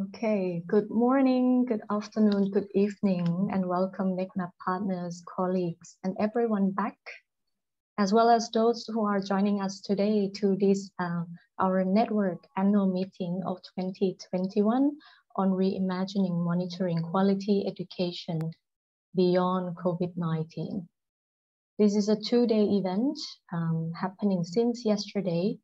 Okay, good morning, good afternoon, good evening, and welcome NEQMAP partners, colleagues, and everyone back, as well as those who are joining us today to this our network annual meeting of 2021 on Reimagining Monitoring Quality Education beyond COVID-19. This is a two-day event happening since yesterday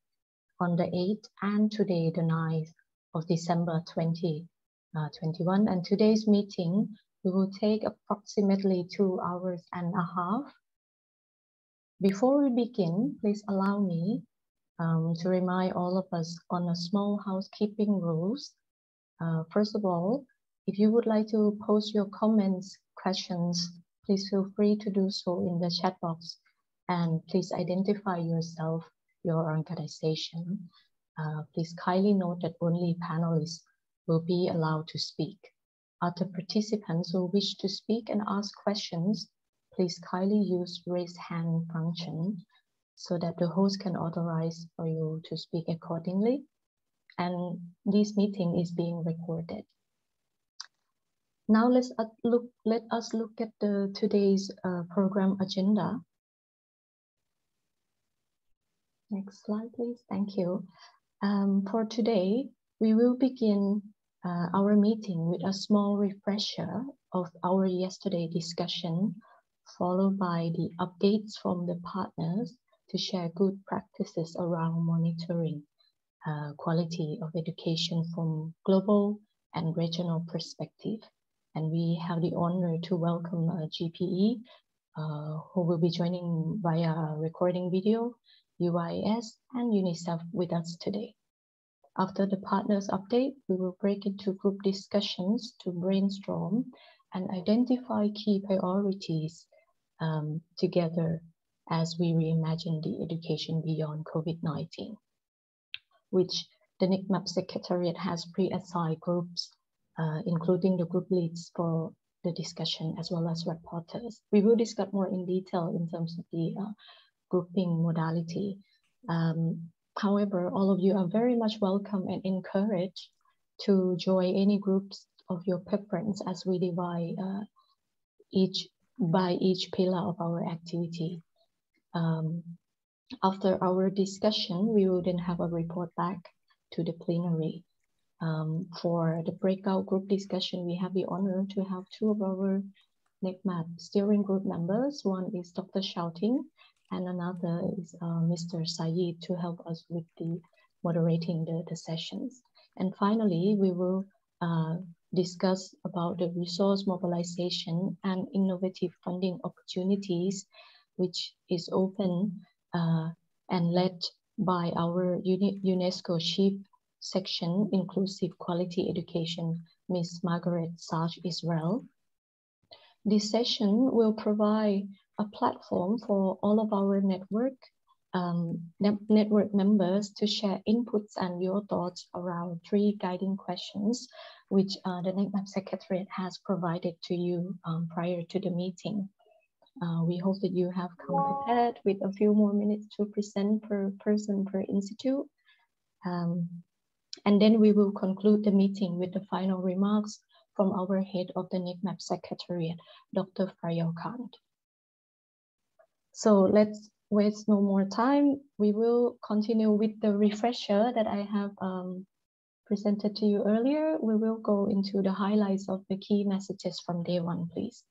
on the 8th and today the 9th of December 2021. And today's meeting, we will take approximately 2 hours and a half. Before we begin, please allow me to remind all of us on a small housekeeping rules. First of all, if you would like to post your comments, questions, please feel free to do so in the chat box, and please identify yourself, your organization. Please kindly note that only panelists will be allowed to speak. Other participants who wish to speak and ask questions, please kindly use raise hand function so that the host can authorize for you to speak accordingly. And this meeting is being recorded. Now let us look at today's program agenda. Next slide, please. Thank you. For today, we will begin our meeting with a small refresher of our yesterday discussion, followed by the updates from the partners to share good practices around monitoring quality of education from global and regional perspective. And we have the honor to welcome GPE, who will be joining via recording video, UIS, and UNICEF with us today. After the partners update, we will break into group discussions to brainstorm and identify key priorities together as we reimagine the education beyond COVID-19, which the NEQMAP Secretariat has pre-assigned groups, including the group leads for the discussion as well as reporters. We will discuss more in detail in terms of the grouping modality. However, all of you are very much welcome and encouraged to join any groups of your preference as we divide each pillar of our activity. After our discussion, we will then have a report back to the plenary. For the breakout group discussion, we have the honor to have two of our NEQMAP steering group members. One is Dr. Shouting, and another is Mr. Saeed to help us with the moderating the sessions. And finally, we will discuss about the resource mobilization and innovative funding opportunities, which is open and led by our UNESCO Chief Section Inclusive Quality Education, Ms. Margaret Saj Israel. This session will provide a platform for all of our network members to share inputs and your thoughts around 3 guiding questions, which the NEQMAP Secretariat has provided to you prior to the meeting. We hope that you have come prepared with a few more minutes to present per person per institute. And then we will conclude the meeting with the final remarks from our head of the NEQMAP Secretariat, Dr. Faryal Khan. So let's waste no more time. We will continue with the refresher that I have presented to you earlier. We will go into the highlights of the key messages from day 1, please.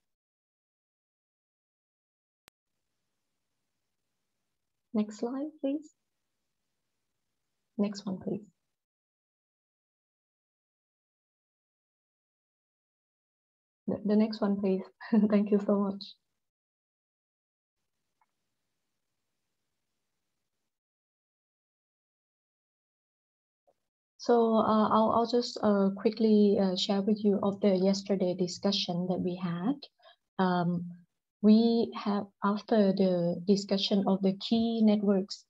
Next slide, please. Next one, please. The next one, please. Thank you so much. So I'll just quickly share with you of the yesterday discussion that we had. We have, after the discussion of the key networks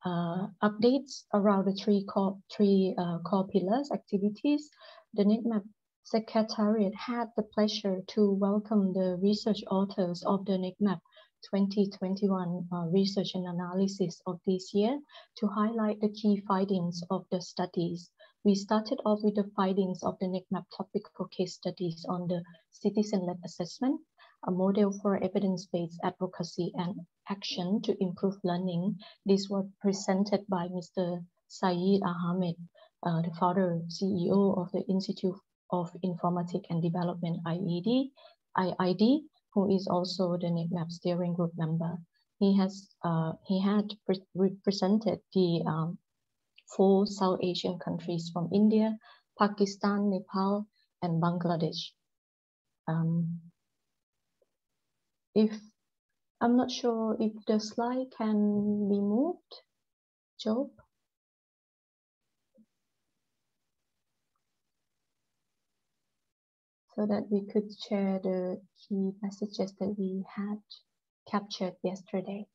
updates around the three core pillars activities, the NEQMAP Secretariat had the pleasure to welcome the research authors of the NEQMAP 2021 research and analysis of this year to highlight the key findings of the studies we started off with the findings of the NEQMAP topical case studies on the citizen-led assessment, a model for evidence-based advocacy and action to improve learning. This was presented by Mr. Saeed Ahmed, the founder CEO of the Institute of Informatics and Development IID, who is also the NEQMAP steering group member. He had represented the 4 South Asian countries from India, Pakistan, Nepal, and Bangladesh. I'm not sure if the slide can be moved, Job. So that we could share the key messages that we had captured yesterday.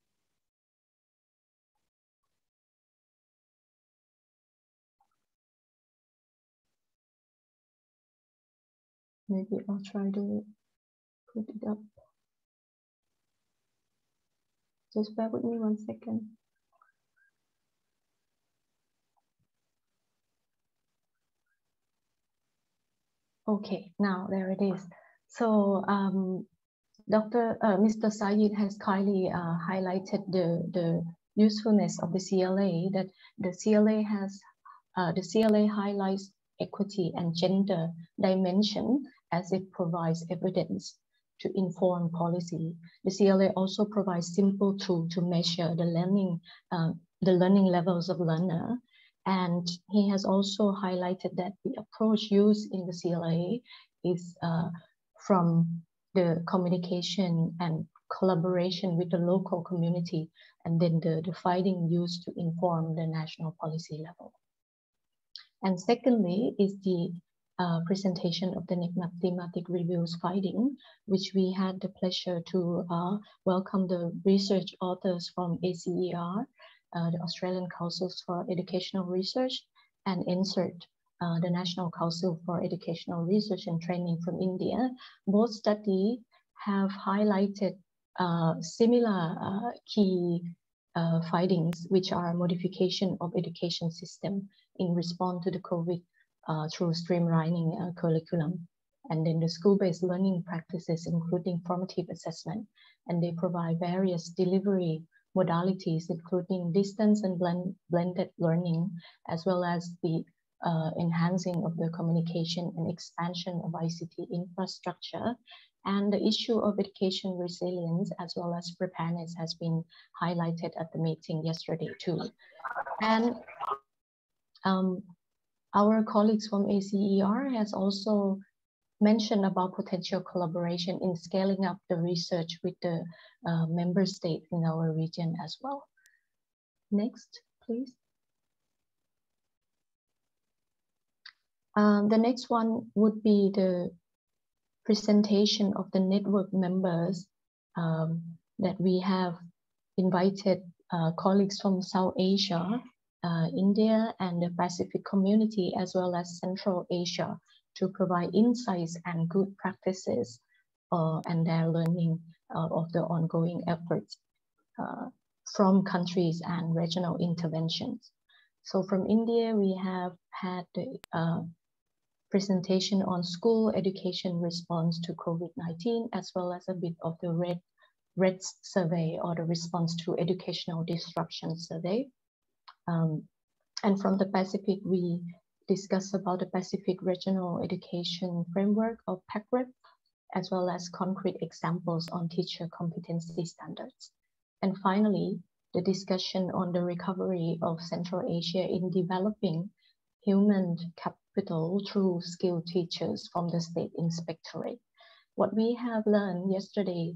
Maybe I'll try to put it up. Just bear with me 1 second. Okay, now there it is. So Mr. Saeed has kindly highlighted the usefulness of the CLA, that the CLA highlights equity and gender dimension as it provides evidence to inform policy. The CLA also provides simple tool to measure the learning levels of learner. And he has also highlighted that the approach used in the CLA is from the communication and collaboration with the local community, and then the finding used to inform the national policy level. And secondly is the presentation of the NEQMAP thematic reviews finding, which we had the pleasure to welcome the research authors from ACER, the Australian Councils for Educational Research, and INSERT, the National Council for Educational Research and Training from India. Both studies have highlighted similar key findings, which are modification of education system in response to the COVID through streamlining curriculum, and then the school-based learning practices, including formative assessment. And they provide various delivery modalities, including distance and blended learning, as well as the enhancing of the communication and expansion of ICT infrastructure. And the issue of education resilience as well as preparedness has been highlighted at the meeting yesterday too. And our colleagues from ACER has also mentioned about potential collaboration in scaling up the research with the member states in our region as well. Next, please. The next one would be the presentation of the network members that we have invited colleagues from South Asia, India, and the Pacific community, as well as Central Asia, to provide insights and good practices and their learning of the ongoing efforts from countries and regional interventions. So from India, we have had the presentation on school education response to COVID-19, as well as a bit of the RED survey, or the response to educational disruption survey. And from the Pacific, we discussed about the Pacific Regional Education Framework, or PACREP, as well as concrete examples on teacher competency standards. And finally, the discussion on the recovery of Central Asia in developing human capital through skilled teachers from the State Inspectorate. What we have learned yesterday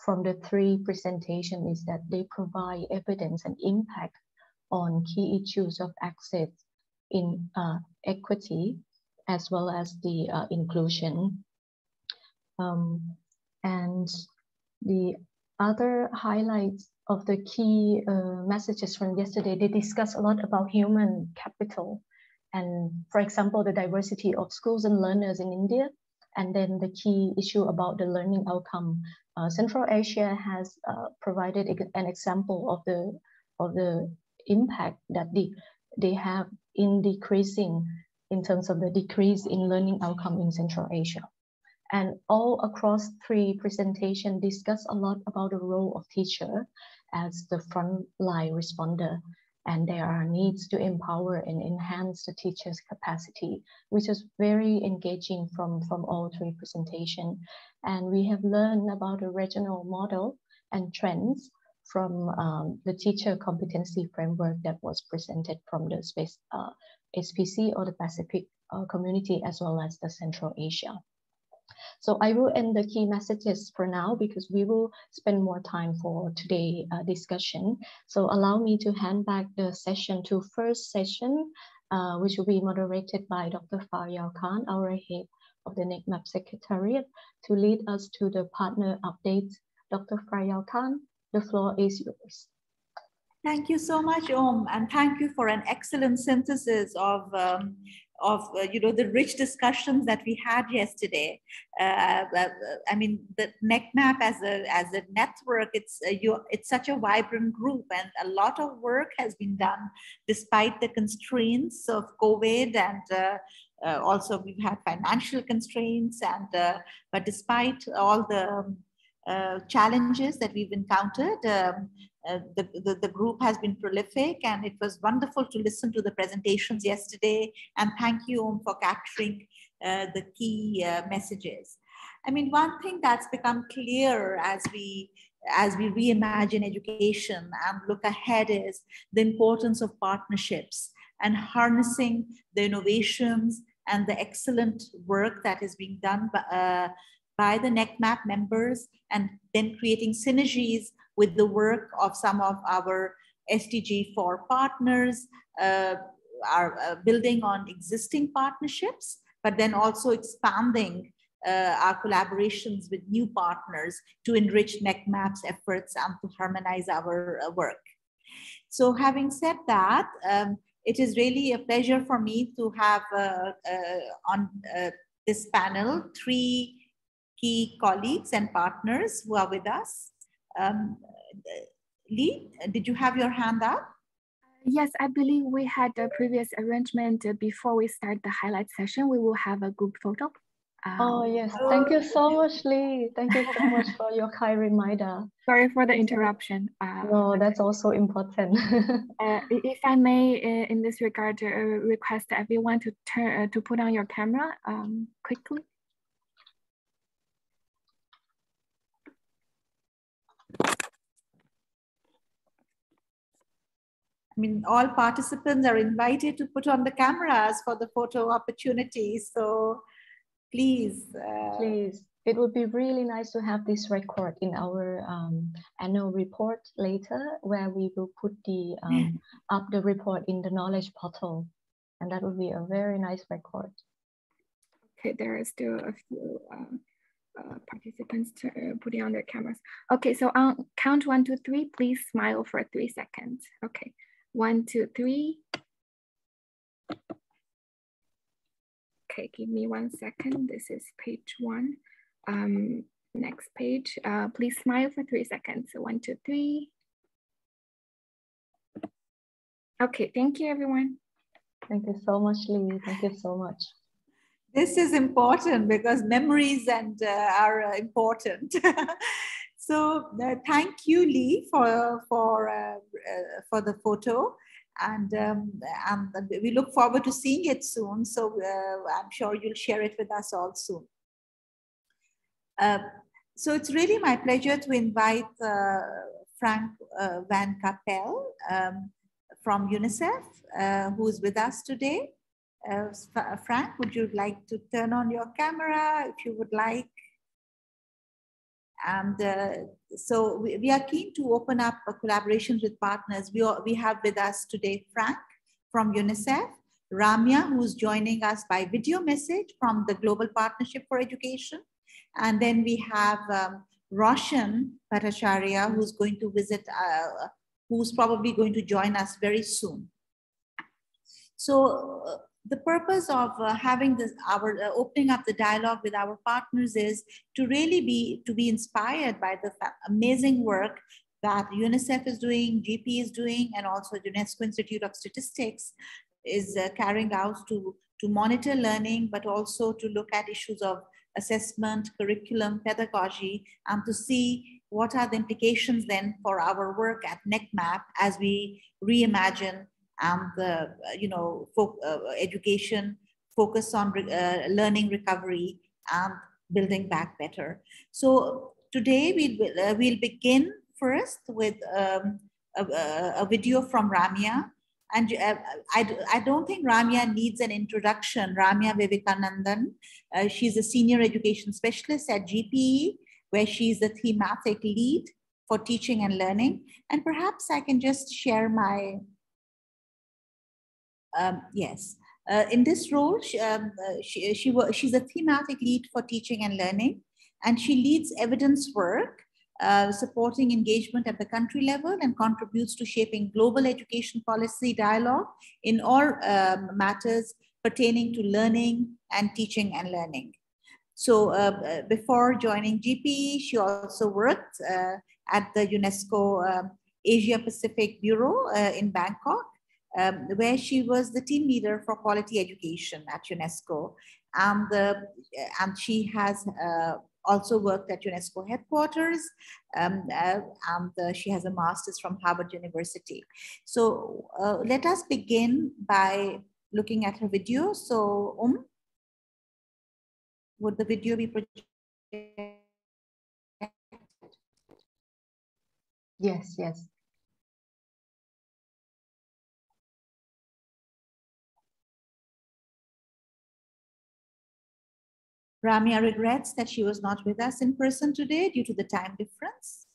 from the 3 presentations is that they provide evidence and impact on key issues of access in equity, as well as the inclusion. And the other highlights of the key messages from yesterday, they discuss a lot about human capital. And for example, the diversity of schools and learners in India, and then the key issue about the learning outcome. Central Asia has provided an example of the impact that they have in decreasing in terms of the decrease in learning outcome in Central Asia. And all across 3 presentations discuss a lot about the role of teacher as the frontline responder, and there are needs to empower and enhance the teacher's capacity, which is very engaging from all 3 presentations. And we have learned about the regional model and trends from the teacher competency framework that was presented from the SPC or the Pacific community, as well as the Central Asia. So I will end the key messages for now because we will spend more time for today's discussion. So allow me to hand back the session to first session, which will be moderated by Dr. Faryal Khan, our head of the NEQMAP Secretariat, to lead us to the partner updates. Dr. Faryal Khan, the floor is yours. Thank you so much, Om, and thank you for an excellent synthesis of the rich discussions that we had yesterday. I mean, the NEQMAP as a network, it's such a vibrant group, and a lot of work has been done despite the constraints of COVID, and also we've had financial constraints, and but despite all the challenges that we've encountered, the group has been prolific, and it was wonderful to listen to the presentations yesterday. And thank you, Om, for capturing the key messages. I mean, one thing that's become clear as we reimagine education and look ahead is the importance of partnerships and harnessing the innovations and the excellent work that is being done by the NEQMAP members, and then creating synergies with the work of some of our SDG4 partners, are building on existing partnerships, but then also expanding our collaborations with new partners to enrich NEQMAP's efforts and to harmonize our work. So having said that, it is really a pleasure for me to have on this panel 3 key colleagues and partners who are with us. Lee, did you have your hand up? Yes, I believe we had a previous arrangement before we start the highlight session. We will have a group photo. Oh, yes. Thank you so much, Lee. Thank you so much for your kind reminder. Sorry for the interruption. No, that's also important. If I may, in this regard, request everyone to put on your camera quickly. I mean, all participants are invited to put on the cameras for the photo opportunity. So please. Please. It would be really nice to have this record in our annual report later, where we will put the up the report in the knowledge portal. And that would be a very nice record. Okay, there are still a few participants putting on their cameras. Okay, so on count 1, 2, 3, please smile for 3 seconds. Okay, 1, 2, 3. Okay, give me 1 second. This is page 1. Next page, please smile for 3 seconds. So 1, 2, 3. Okay, thank you, everyone. Thank you so much, Lee. Thank you so much. This is important because memories are important. So thank you, Lee, for the photo, and we look forward to seeing it soon. So I'm sure you'll share it with us all soon. So it's really my pleasure to invite Frank Van Kapel from UNICEF, who is with us today. Frank, would you like to turn on your camera if you would like? And so we are keen to open up collaborations with partners. We have with us today Frank from UNICEF, Ramya, who's joining us by video message from the Global Partnership for Education. And then we have Roshan Bhattacharya, who's going to visit, who's probably going to join us very soon. So the purpose of having this, opening up the dialogue with our partners is to really be inspired by the amazing work that UNICEF is doing, GP is doing, and also UNESCO Institute of Statistics is carrying out to to monitor learning, but also to look at issues of assessment, curriculum, pedagogy, and to see what are the implications then for our work at NEQMAP as we reimagine the education, focus on learning recovery and building back better. So today we'll begin first with a video from Ramya. And I don't think Ramya needs an introduction. Ramya Vivekanandan, she's a senior education specialist at GPE, where she's the thematic lead for teaching and learning. And perhaps I can just share my, yes. In this role, she's a thematic lead for teaching and learning, and she leads evidence work, supporting engagement at the country level and contributes to shaping global education policy dialogue in all matters pertaining to learning and teaching and learning. So before joining GPE, she also worked at the UNESCO Asia Pacific Bureau in Bangkok, where she was the team leader for quality education at UNESCO. And she has also worked at UNESCO headquarters, and she has a master's from Harvard University. So let us begin by looking at her video. So would the video be projected? Yes, yes. Ramya regrets that she was not with us in person today due to the time difference,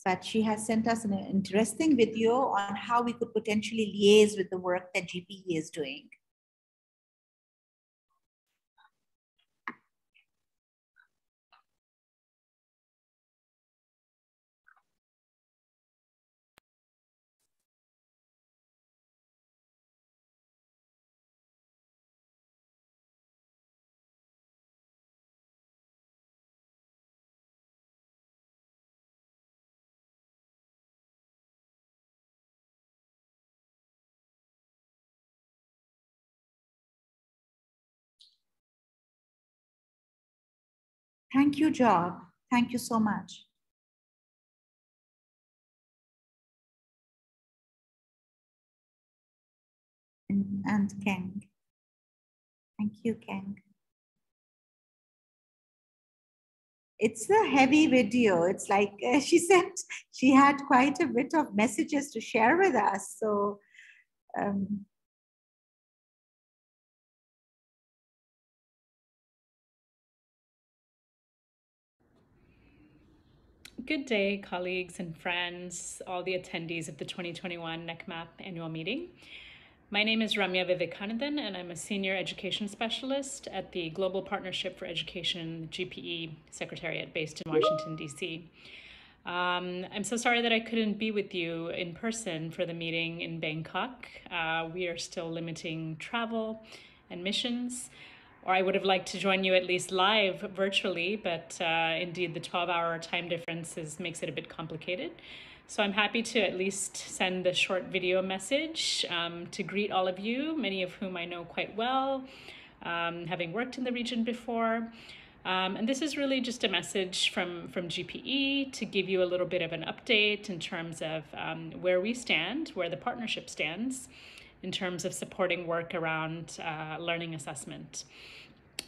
but she has sent us an interesting video on how we could potentially liaise with the work that GPE is doing. Thank you, Job. Thank you so much. And Kang. Thank you, Kang. It's a heavy video. It's like she said she had quite a bit of messages to share with us. So Good day, colleagues and friends, all the attendees of the 2021 NEQMAP annual meeting. My name is Ramya Vivekanandan, and I'm a senior education specialist at the Global Partnership for Education GPE Secretariat based in Washington, D.C. I'm so sorry that I couldn't be with you in person for the meeting in Bangkok. We are still limiting travel and missions, or I would have liked to join you at least live virtually, but indeed the 12-hour time difference makes it a bit complicated. So I'm happy to at least send a short video message to greet all of you, many of whom I know quite well, having worked in the region before. And this is really just a message from GPE to give you a little bit of an update in terms of where we stand, where the partnership stands, in terms of supporting work around learning assessment.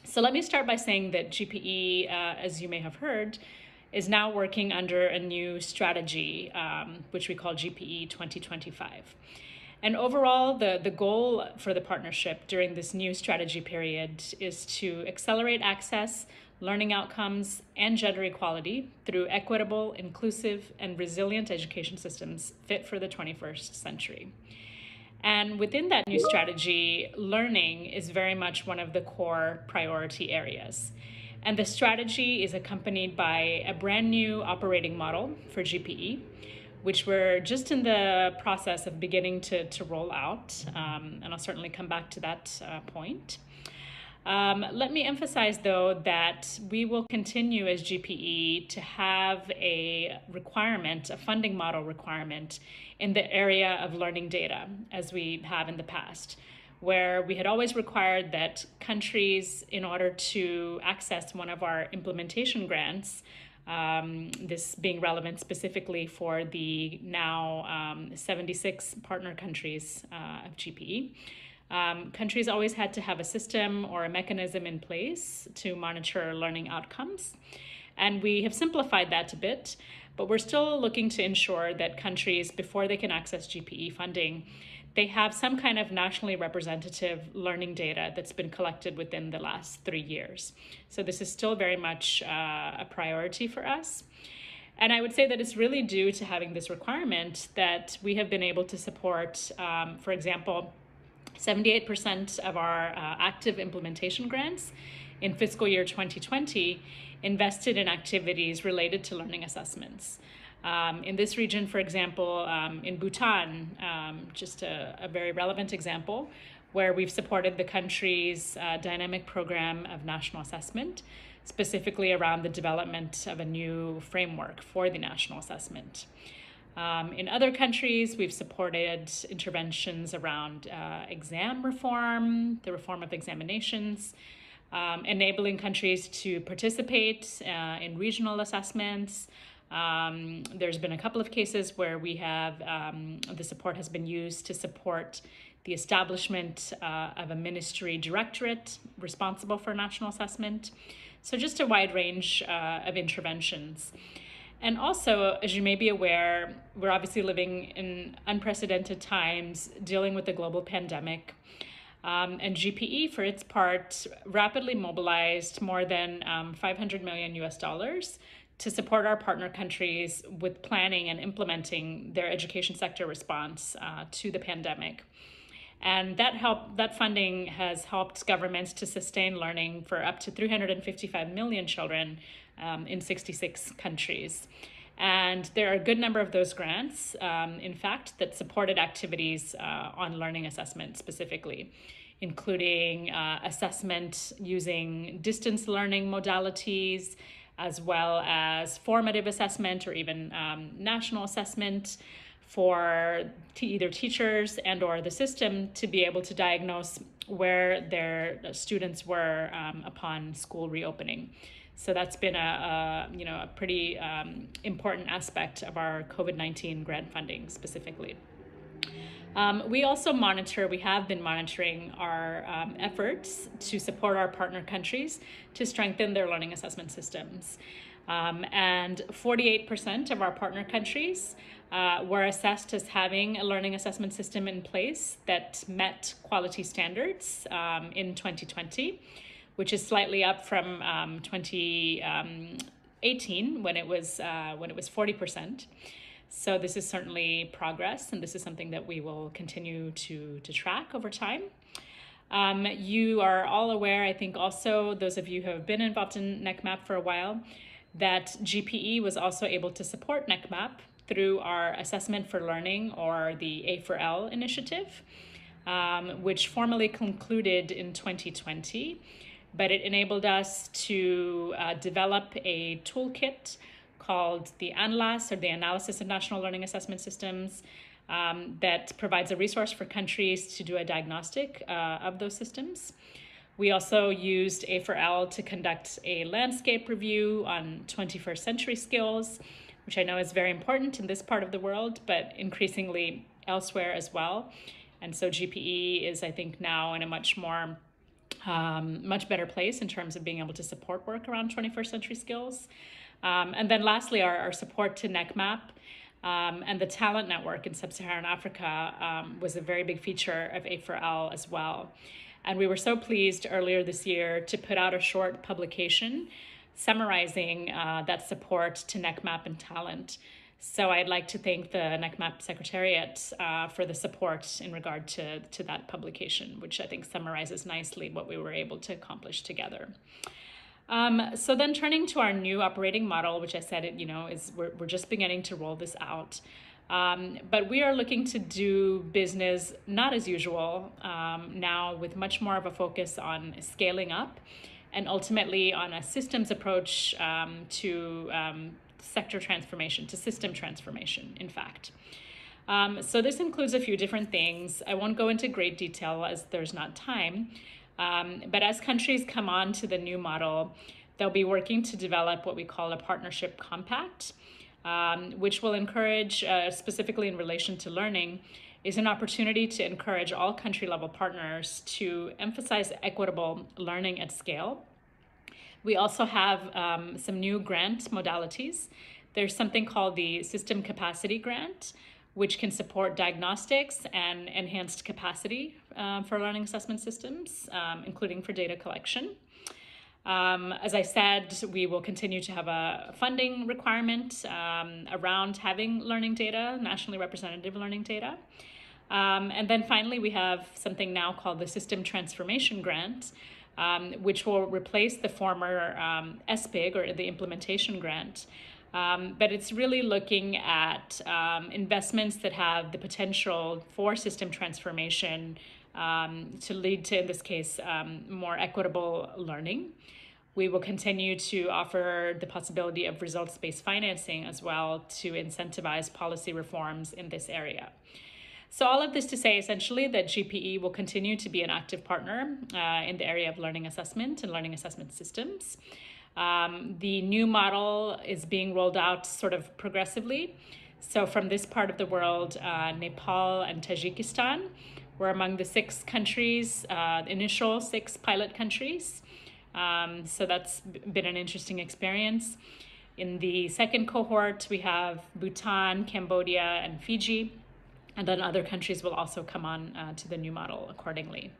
So let me start by saying that GPE, as you may have heard, is now working under a new strategy, which we call GPE 2025. And overall, the goal for the partnership during this new strategy period is to accelerate access, learning outcomes, and gender equality through equitable, inclusive, and resilient education systems fit for the 21st century. And within that new strategy, learning is very much one of the core priority areas. And the strategy is accompanied by a brand new operating model for GPE, which we're just in the process of beginning to roll out. And I'll certainly come back to that point. Let me emphasize, though, that we will continue as GPE to have a requirement, a funding model requirement in the area of learning data, as we have in the past, where we had always required that countries, in order to access one of our implementation grants, this being relevant specifically for the now 76 partner countries of GPE, countries always had to have a system or a mechanism in place to monitor learning outcomes. And we have simplified that a bit, but we're still looking to ensure that countries, before they can access GPE funding, they have some kind of nationally representative learning data that's been collected within the last 3 years. So this is still very much a priority for us. And I would say that it's really due to having this requirement that we have been able to support, for example, 78% of our active implementation grants in fiscal year 2020 invested in activities related to learning assessments. In this region, for example, in Bhutan, just a very relevant example, where we've supported the country's dynamic program of national assessment, specifically around the development of a new framework for the national assessment. In other countries, we've supported interventions around exam reform, the reform of examinations, enabling countries to participate in regional assessments. There's been a couple of cases where we have, the support has been used to support the establishment of a ministry directorate responsible for national assessment. So just a wide range of interventions. And also, as you may be aware, we're obviously living in unprecedented times, dealing with the global pandemic. And GPE, for its part, rapidly mobilized more than $500 million to support our partner countries with planning and implementing their education sector response to the pandemic. And that funding has helped governments to sustain learning for up to 355 million children in 66 countries. And there are a good number of those grants, in fact, that supported activities on learning assessment specifically, including assessment using distance learning modalities, as well as formative assessment or even national assessment for either teachers and or the system to be able to diagnose where their students were upon school reopening. So that's been a pretty important aspect of our COVID-19 grant funding specifically. We also we have been monitoring our efforts to support our partner countries to strengthen their learning assessment systems. And 48% of our partner countries were assessed as having a learning assessment system in place that met quality standards in 2020, which is slightly up from 2018 when it was 40%. So this is certainly progress, and this is something that we will continue to track over time. You are all aware, I think also, those of you who have been involved in NEQMAP for a while, that GPE was also able to support NEQMAP through our Assessment for Learning, or the A4L initiative, which formally concluded in 2020, but it enabled us to develop a toolkit called the ANLAS, or the Analysis of National Learning Assessment Systems, that provides a resource for countries to do a diagnostic of those systems. We also used A4L to conduct a landscape review on 21st century skills, which I know is very important in this part of the world, but increasingly elsewhere as well. And so GPE is, I think, now in a much better place in terms of being able to support work around 21st century skills. And then lastly, our support to NEQMAP and the talent network in sub-Saharan Africa was a very big feature of A4L as well. And we were so pleased earlier this year to put out a short publication summarizing that support to NEQMAP and talent. So I'd like to thank the NEQMAP Secretariat for the support in regard to that publication, which I think summarizes nicely what we were able to accomplish together. So then turning to our new operating model, which I said, we're just beginning to roll this out. But we are looking to do business not as usual now, with much more of a focus on scaling up and ultimately on a systems approach to sector transformation, to system transformation, in fact. So this includes a few different things. I won't go into great detail as there's not time, but as countries come on to the new model, they'll be working to develop what we call a partnership compact, which will encourage, specifically in relation to learning, is an opportunity to encourage all country level partners to emphasize equitable learning at scale. We also have some new grant modalities. There's something called the System Capacity Grant, which can support diagnostics and enhanced capacity for learning assessment systems, including for data collection. As I said, we will continue to have a funding requirement around having learning data, nationally representative learning data. And then finally, we have something now called the System Transformation Grant, which will replace the former SPIG, or the Implementation Grant. But it's really looking at investments that have the potential for system transformation to lead to, in this case, more equitable learning. We will continue to offer the possibility of results-based financing as well to incentivize policy reforms in this area. So all of this to say, essentially, that GPE will continue to be an active partner in the area of learning assessment and learning assessment systems. The new model is being rolled out sort of progressively. So from this part of the world, Nepal and Tajikistan were among the 6 countries, initial 6 pilot countries. So that's been an interesting experience. In the second cohort, we have Bhutan, Cambodia, and Fiji. And then other countries will also come on to the new model accordingly.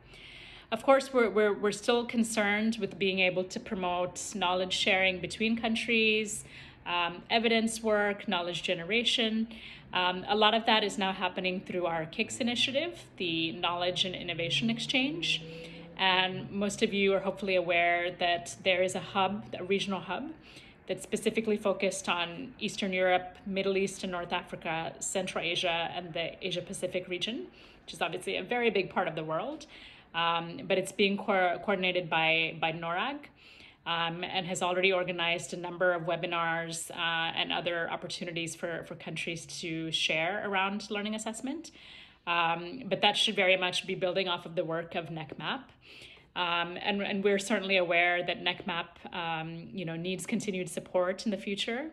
Of course, we're still concerned with being able to promote knowledge sharing between countries, evidence work, knowledge generation. A lot of that is now happening through our KICS initiative, the Knowledge and Innovation Exchange. And most of you are hopefully aware that there is a hub, a regional hub, that's specifically focused on Eastern Europe, Middle East and North Africa, Central Asia, and the Asia Pacific region, which is obviously a very big part of the world. But it's being coordinated by NORAG and has already organized a number of webinars and other opportunities for countries to share around learning assessment. But that should very much be building off of the work of NEQMAP. And we're certainly aware that NEQMAP needs continued support in the future.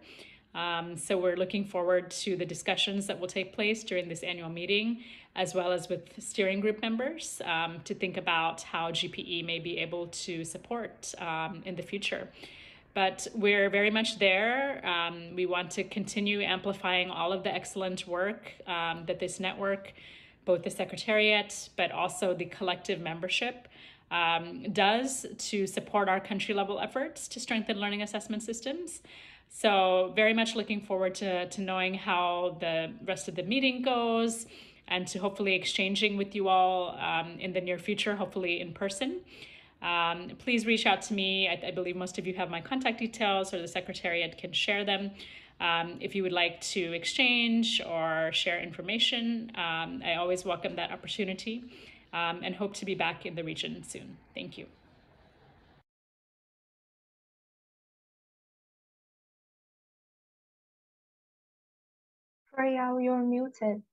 So we're looking forward to the discussions that will take place during this annual meeting, as well as with steering group members to think about how GPE may be able to support in the future. But we're very much there. We want to continue amplifying all of the excellent work that this network, both the Secretariat, but also the collective membership, does to support our country level efforts to strengthen learning assessment systems. So very much looking forward to knowing how the rest of the meeting goes and to hopefully exchanging with you all in the near future, hopefully in person. Please reach out to me. I believe most of you have my contact details, or the Secretariat can share them. If you would like to exchange or share information, I always welcome that opportunity. And hope to be back in the region soon. Thank you. Freya, you're muted.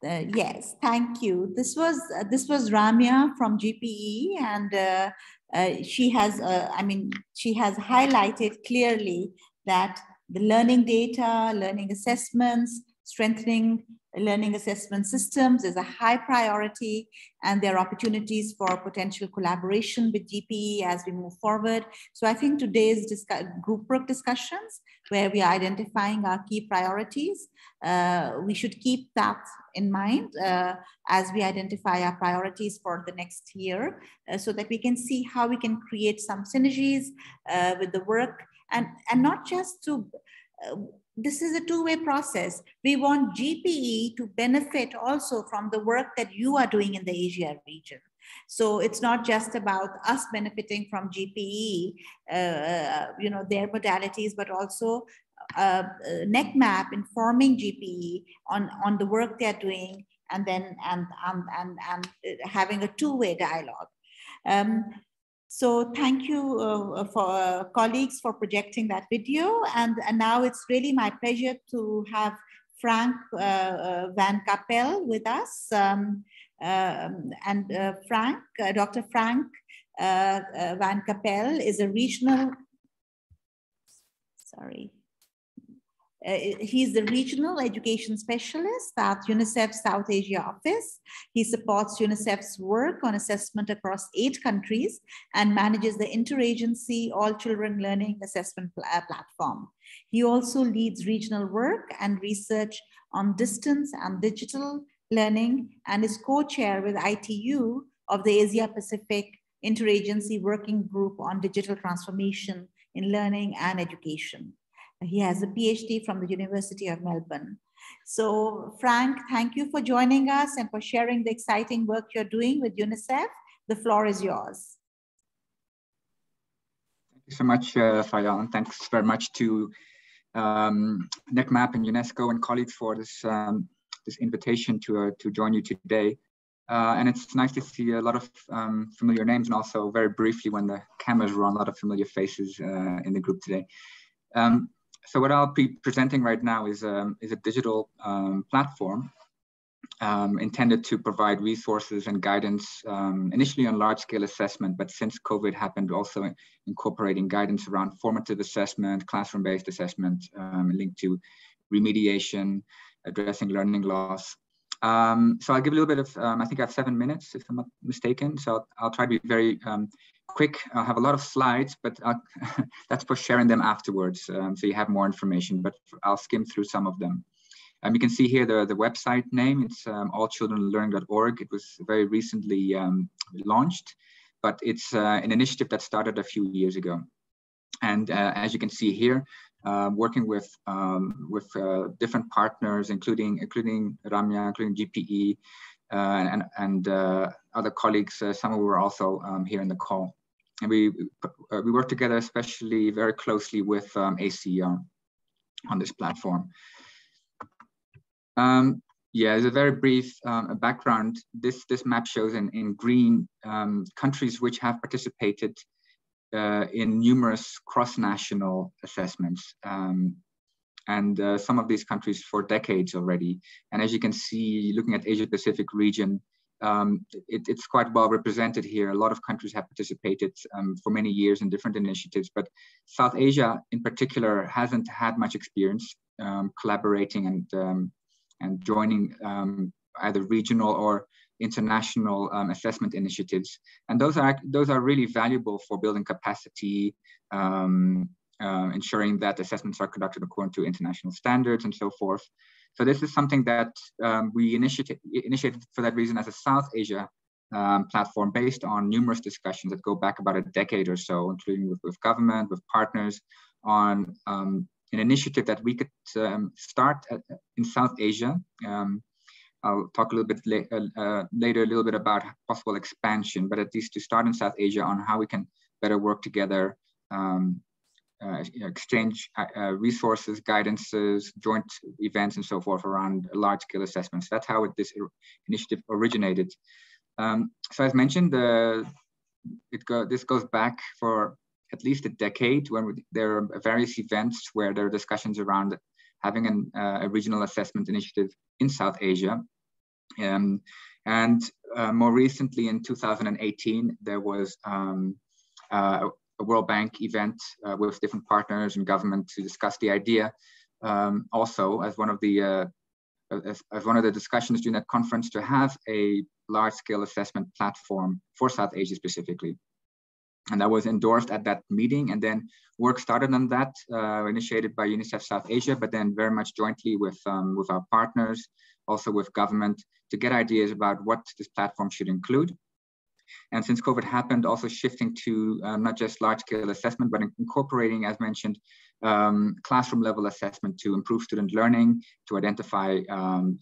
Yes, thank you. This was Ramya from GPE, and she has highlighted clearly that the learning data, learning assessments, strengthening learning assessment systems is a high priority, and there are opportunities for potential collaboration with GPE as we move forward. So I think today's group work discussions, where we are identifying our key priorities, we should keep that in mind as we identify our priorities for the next year, so that we can see how we can create some synergies with the work, and not just to this is a two-way process. We want GPE to benefit also from the work that you are doing in the Asia region. So it's not just about us benefiting from GPE, their modalities, but also NEQMAP informing GPE on the work they're doing, and then and having a two-way dialogue. So thank you for colleagues for projecting that video. And now it's really my pleasure to have Frank Van Kapel with us. Dr. Frank Van Kapel is a regional, he's the regional education specialist at UNICEF South Asia office. He supports UNICEF's work on assessment across 8 countries and manages the interagency All Children Learning Assessment platform. He also leads regional work and research on distance and digital learning and is co-chair with ITU of the Asia Pacific Interagency Working Group on Digital Transformation in Learning and Education. He has a PhD from the University of Melbourne. So Frank, thank you for joining us and for sharing the exciting work you're doing with UNICEF. The floor is yours. Thank you so much, Faida, and thanks very much to NEQMAP and UNESCO and colleagues for this, this invitation to join you today. And it's nice to see a lot of familiar names, and also very briefly when the cameras were on, a lot of familiar faces in the group today. So what I'll be presenting right now is a digital platform intended to provide resources and guidance initially on large-scale assessment, but since COVID happened, also incorporating guidance around formative assessment, classroom-based assessment, linked to remediation, addressing learning loss. So I'll give a little bit of, I think I have 7 minutes, if I'm not mistaken. So I'll try to be very quick. I'll have a lot of slides, but that's for sharing them afterwards. So you have more information, but I'll skim through some of them. You can see here the website name. It's allchildrenlearning.org. It was very recently launched, but it's an initiative that started a few years ago. And as you can see here, working with different partners, including Ramya, including GPE, and other colleagues. Some who were also here in the call, and we work together, especially very closely with ACER on this platform. Yeah, as a very brief background, this map shows in green countries which have participated in numerous cross-national assessments, and some of these countries for decades already. And as you can see, looking at Asia Pacific region, it's quite well represented here. A lot of countries have participated for many years in different initiatives, but South Asia in particular hasn't had much experience collaborating and joining either regional or international assessment initiatives, and those are really valuable for building capacity, ensuring that assessments are conducted according to international standards and so forth. So this is something that we initiated for that reason as a South Asia platform, based on numerous discussions that go back about a decade or so, including with government, with partners, on an initiative that we could start in South Asia. I'll talk a little bit later a little bit about possible expansion, but at least to start in South Asia on how we can better work together, exchange resources, guidances, joint events, and so forth around large-scale assessments. That's how this initiative originated. So as mentioned, this goes back for at least a decade, when there are various events where there are discussions around having a regional assessment initiative in South Asia. And more recently in 2018, there was a World Bank event with different partners and government to discuss the idea. Also, as one of the discussions during that conference, to have a large-scale assessment platform for South Asia specifically. And that was endorsed at that meeting, and then work started on that, initiated by UNICEF South Asia, but then very much jointly with our partners, also with government, to get ideas about what this platform should include. And since COVID happened, also shifting to not just large-scale assessment, but incorporating, as mentioned, classroom level assessment to improve student learning, to identify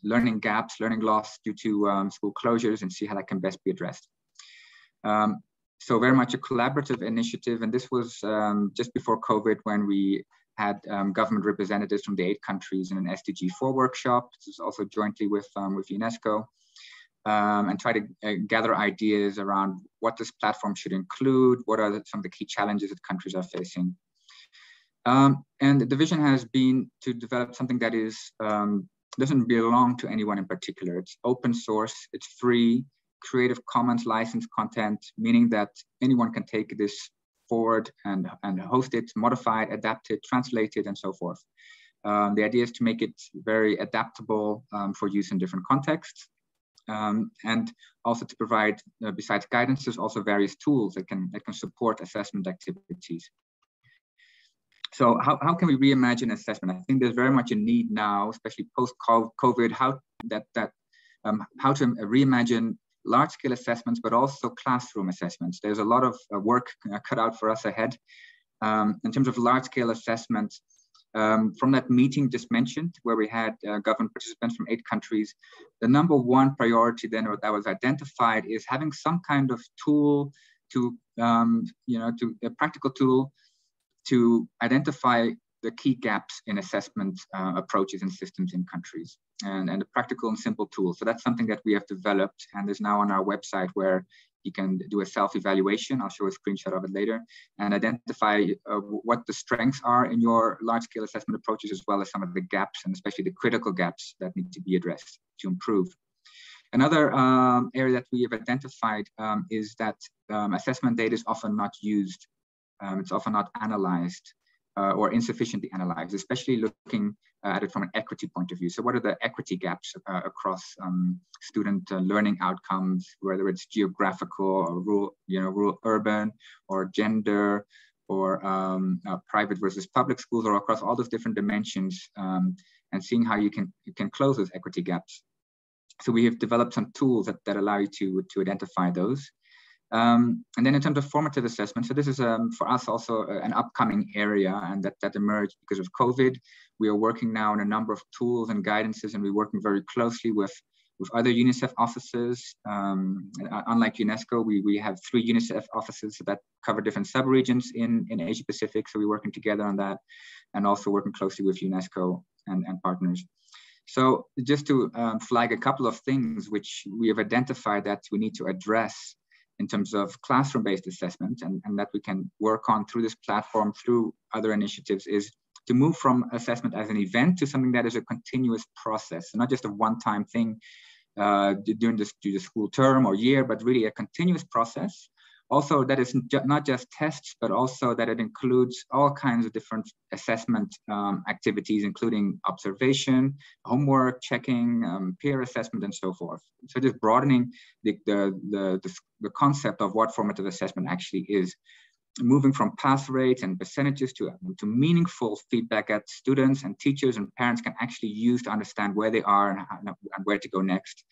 learning gaps, learning loss due to school closures, and see how that can best be addressed. So very much a collaborative initiative, and this was just before COVID, when we had government representatives from the 8 countries in an SDG 4 workshop. This is also jointly with UNESCO, and try to gather ideas around what this platform should include, what are some of the key challenges that countries are facing. And the vision has been to develop something that is doesn't belong to anyone in particular. It's open source, it's free, Creative Commons licensed content, meaning that anyone can take this forward and host it, modify it, adapt it, translate it, and so forth. The idea is to make it very adaptable for use in different contexts. And also to provide, besides guidance, there's also various tools that can support assessment activities. So how can we reimagine assessment? I think there's very much a need now, especially post-COVID, how to reimagine large-scale assessments, but also classroom assessments. There's a lot of work cut out for us ahead. In terms of large-scale assessments, from that meeting just mentioned, where we had government participants from 8 countries, the number one priority then that was identified is having some kind of tool to, a practical tool to identify the key gaps in assessment approaches and systems in countries, and a practical and simple tool. So that's something that we have developed and is now on our website, where you can do a self-evaluation. I'll show a screenshot of it later, and identify what the strengths are in your large-scale assessment approaches, as well as some of the gaps, and especially the critical gaps that need to be addressed to improve. Another area that we have identified is that assessment data is often not used. It's often not analyzed or insufficiently analyzed, especially looking at it from an equity point of view. So what are the equity gaps across student learning outcomes, whether it's geographical or rural, urban, or gender, or private versus public schools, or across all those different dimensions, and seeing how you can close those equity gaps. So we have developed some tools that allow you to identify those. And then in terms of formative assessment, so this is for us also an upcoming area, and that emerged because of COVID. We are working now on a number of tools and guidances, and we're working very closely with other UNICEF offices. Unlike UNESCO, we have 3 UNICEF offices that cover different sub-regions in Asia Pacific. So we're working together on that, and also working closely with UNESCO and partners. So just to flag a couple of things which we have identified that we need to address in terms of classroom-based assessment, and that we can work on through this platform, through other initiatives, is to move from assessment as an event to something that is a continuous process, and not just a one-time thing during the school term or year, but really a continuous process. Also, that is not just tests, but also that it includes all kinds of different assessment activities, including observation, homework, checking, peer assessment, and so forth. So just broadening the concept of what formative assessment actually is, moving from pass rates and percentages to meaningful feedback that students and teachers and parents can actually use to understand where they are and where to go next.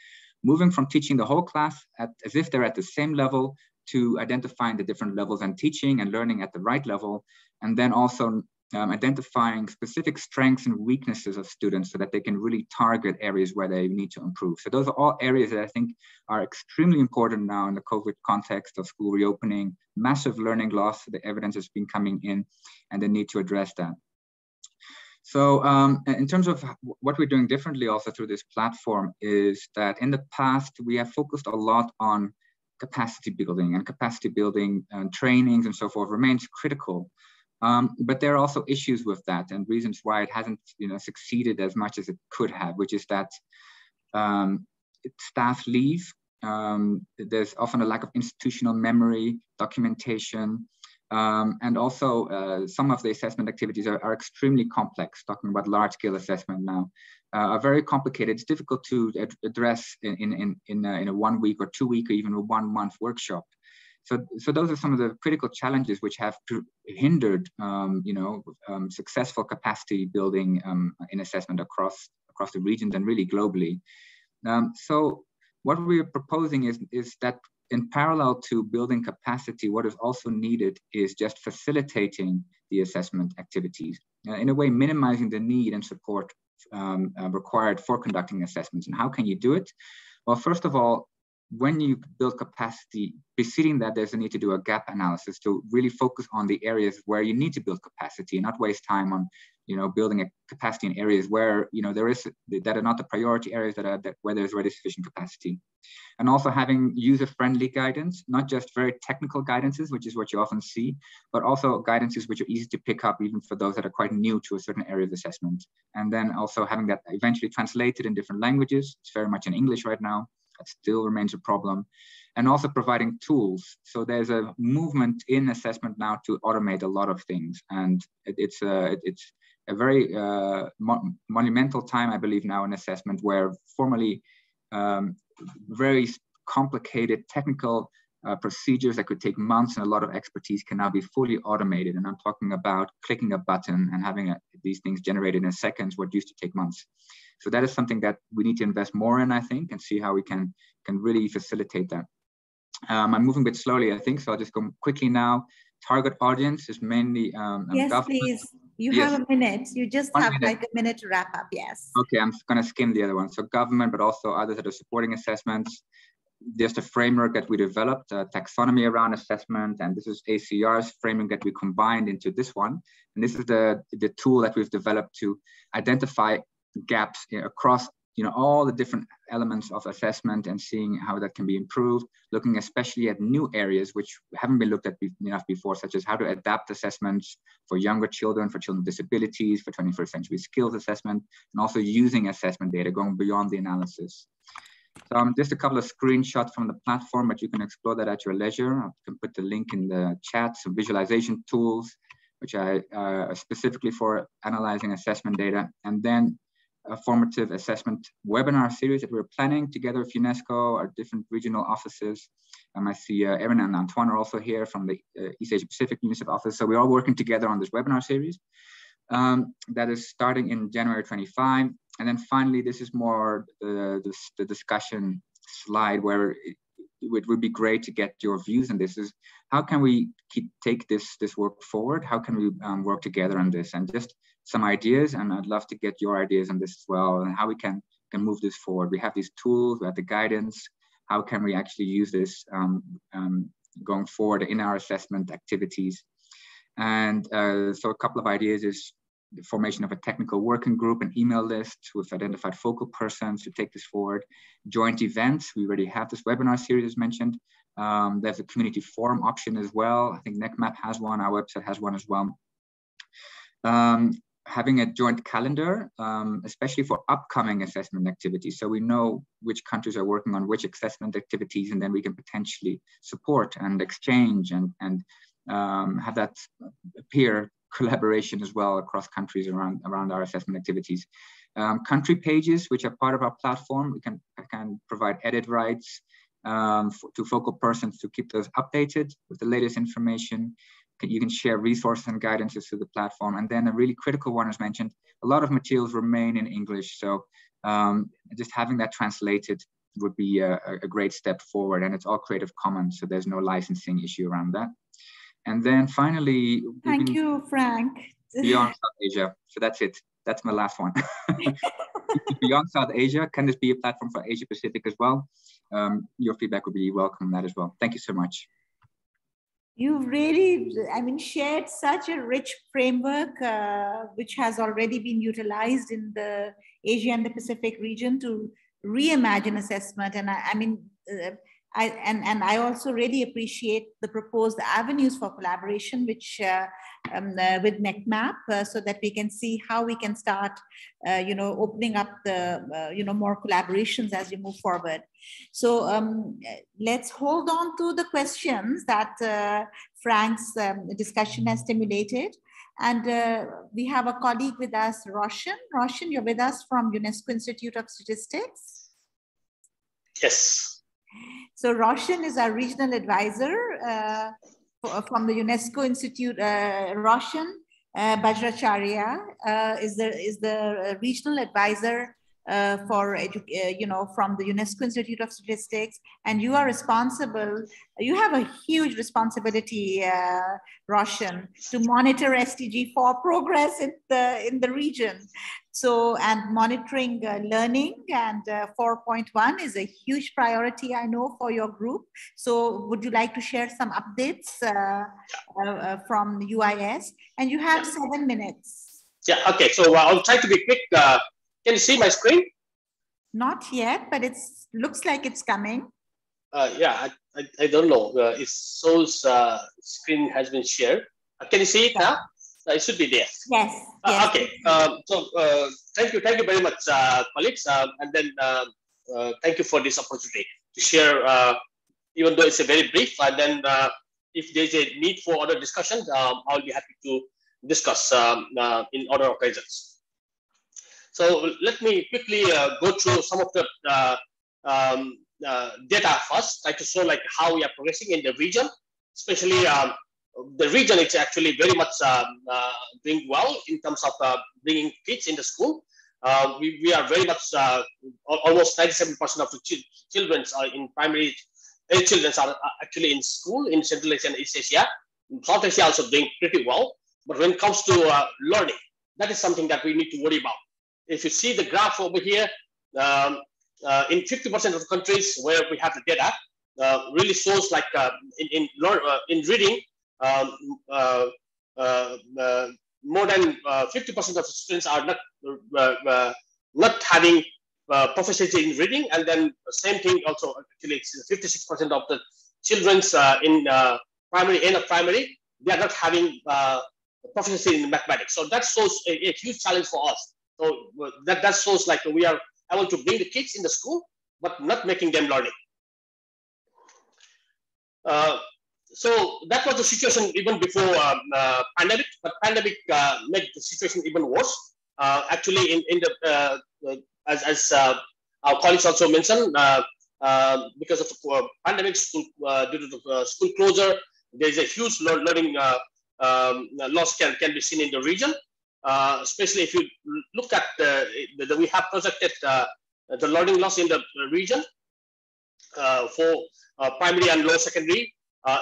Moving from teaching the whole class as if they're at the same level, to identifying the different levels and teaching and learning at the right level, and then also identifying specific strengths and weaknesses of students so that they can really target areas where they need to improve. So those are all areas that I think are extremely important now in the COVID context of school reopening, massive learning loss, the evidence has been coming in, and the need to address that. So in terms of what we're doing differently also through this platform is that in the past, we have focused a lot on capacity building, and capacity building and trainings and so forth remains critical. But there are also issues with that, and reasons why it hasn't succeeded as much as it could have, which is that staff leave. There's often a lack of institutional memory, documentation, and also some of the assessment activities are extremely complex. Talking about large-scale assessment now, are very complicated. It's difficult to address in a 1 week or 2 week or even a 1 month workshop. So those are some of the critical challenges which have hindered successful capacity building in assessment across the regions and really globally. So what we are proposing is that in parallel to building capacity, what is also needed is just facilitating the assessment activities, in a way minimizing the need and support required for conducting assessments. And how can you do it? Well, first of all, when you build capacity, preceding that, there's a need to do a gap analysis to really focus on the areas where you need to build capacity and not waste time on, building a capacity in areas where, that are not the priority areas where there's already sufficient capacity. And also having user-friendly guidance, not just very technical guidances, which is what you often see, but also guidances which are easy to pick up even for those that are quite new to a certain area of assessment. And then also having that eventually translated in different languages. It's very much in English right now. That still remains a problem. And also providing tools. So there's a movement in assessment now to automate a lot of things. And it's a very monumental time, I believe, now in assessment, where formerly very complicated technical procedures that could take months and a lot of expertise can now be fully automated. And I'm talking about clicking a button and having these things generated in seconds, what used to take months. So that is something that we need to invest more in, I think, and see how we can really facilitate that. I'm moving a bit slowly, I think, so I'll just go quickly now. Target audience is mainly yes, government. Please. You have a minute. You just have like a minute to wrap up. Yes. Okay, I'm going to skim the other one. So government, but also others that are supporting assessments. There's a framework that we developed, a taxonomy around assessment, and this is ACR's framework that we combined into this one. And this is the tool that we've developed to identify gaps across all the different elements of assessment and seeing how that can be improved, looking especially at new areas which haven't been looked at enough before, such as how to adapt assessments for younger children, for children with disabilities, for 21st century skills assessment, and also using assessment data going beyond the analysis. So just a couple of screenshots from the platform, but you can explore that at your leisure. I can put the link in the chat, some visualization tools, which are specifically for analyzing assessment data, and then a formative assessment webinar series that we're planning together with UNESCO, our different regional offices. I see Erin and Antoine are also here from the East Asia Pacific UNICEF office. So we're all working together on this webinar series that is starting in January 25. And then finally, this is more the discussion slide where it would be great to get your views on this. Is how can we take this work forward? How can we work together on this? And just some ideas, and I'd love to get your ideas on this as well, and how we can move this forward. We have these tools, we have the guidance. How can we actually use this going forward in our assessment activities? And so a couple of ideas is the formation of a technical working group, an email list with identified focal persons to take this forward. Joint events, we already have this webinar series as mentioned. There's a community forum option as well. I think NEQMAP has one, our website has one as well. Having a joint calendar, especially for upcoming assessment activities. So we know which countries are working on which assessment activities, and then we can potentially support and exchange and have that peer collaboration as well across countries around our assessment activities. Country pages, which are part of our platform, we can provide edit rights to focal persons to keep those updated with the latest information. You can share resources and guidances to the platform. And then a really critical one, as mentioned, a lot of materials remain in English. So just having that translated would be a great step forward. And it's all Creative Commons, so there's no licensing issue around that. And then finally, thank you, Frank. Beyond South Asia. So that's it. That's my last one. Beyond South Asia, can this be a platform for Asia Pacific as well? Your feedback would be welcome on that as well. Thank you so much. You've really, shared such a rich framework, which has already been utilized in the Asia and the Pacific region to reimagine assessment. And I also really appreciate the proposed avenues for collaboration, which with NEQMAP, so that we can see how we can start, opening up the, more collaborations as we move forward. So let's hold on to the questions that Frank's discussion has stimulated. And we have a colleague with us, Roshan. Roshan, you're with us from UNESCO Institute of Statistics. Yes. So Roshan is our regional advisor from the UNESCO Institute. Roshan Bajracharya is the regional advisor from the UNESCO Institute of Statistics, and you are responsible. You have a huge responsibility, Roshan, to monitor SDG 4 progress in the region. So, and monitoring learning, and 4.1 is a huge priority, I know, for your group. So would you like to share some updates from UIS? And you have 7 minutes. Yeah, okay, so I'll try to be quick. Can you see my screen? Not yet, but it looks like it's coming. Yeah, I don't know. It shows screen has been shared. Can you see it now? It should be there. Yes. Yes. Okay. So thank you very much, colleagues, and then thank you for this opportunity to share. Even though it's a very brief, and then if there's a need for other discussions, I'll be happy to discuss in other occasions. So let me quickly go through some of the data first, try to show like how we are progressing in the region, especially the region is actually very much doing well in terms of bringing kids in the school. We are very much almost 97% of the children are in primary. Children are actually in school in Central Asia and East Asia. South Asia also doing pretty well. But when it comes to learning, that is something that we need to worry about. If you see the graph over here, in 50% of the countries where we have the data, really shows like in reading, more than 50% of the students are not having proficiency in reading, and then the same thing also actually 56% of the children's in primary, end of primary, they are not having proficiency in mathematics. So that shows a huge challenge for us. So that shows like we are able to bring the kids in the school, but not making them learning. So that was the situation even before pandemic, but pandemic made the situation even worse. Actually, in the as our colleagues also mentioned, because of the pandemic, due to the school closure, there is a huge learning loss can be seen in the region. Especially if you look at we have projected the learning loss in the region for primary and lower secondary.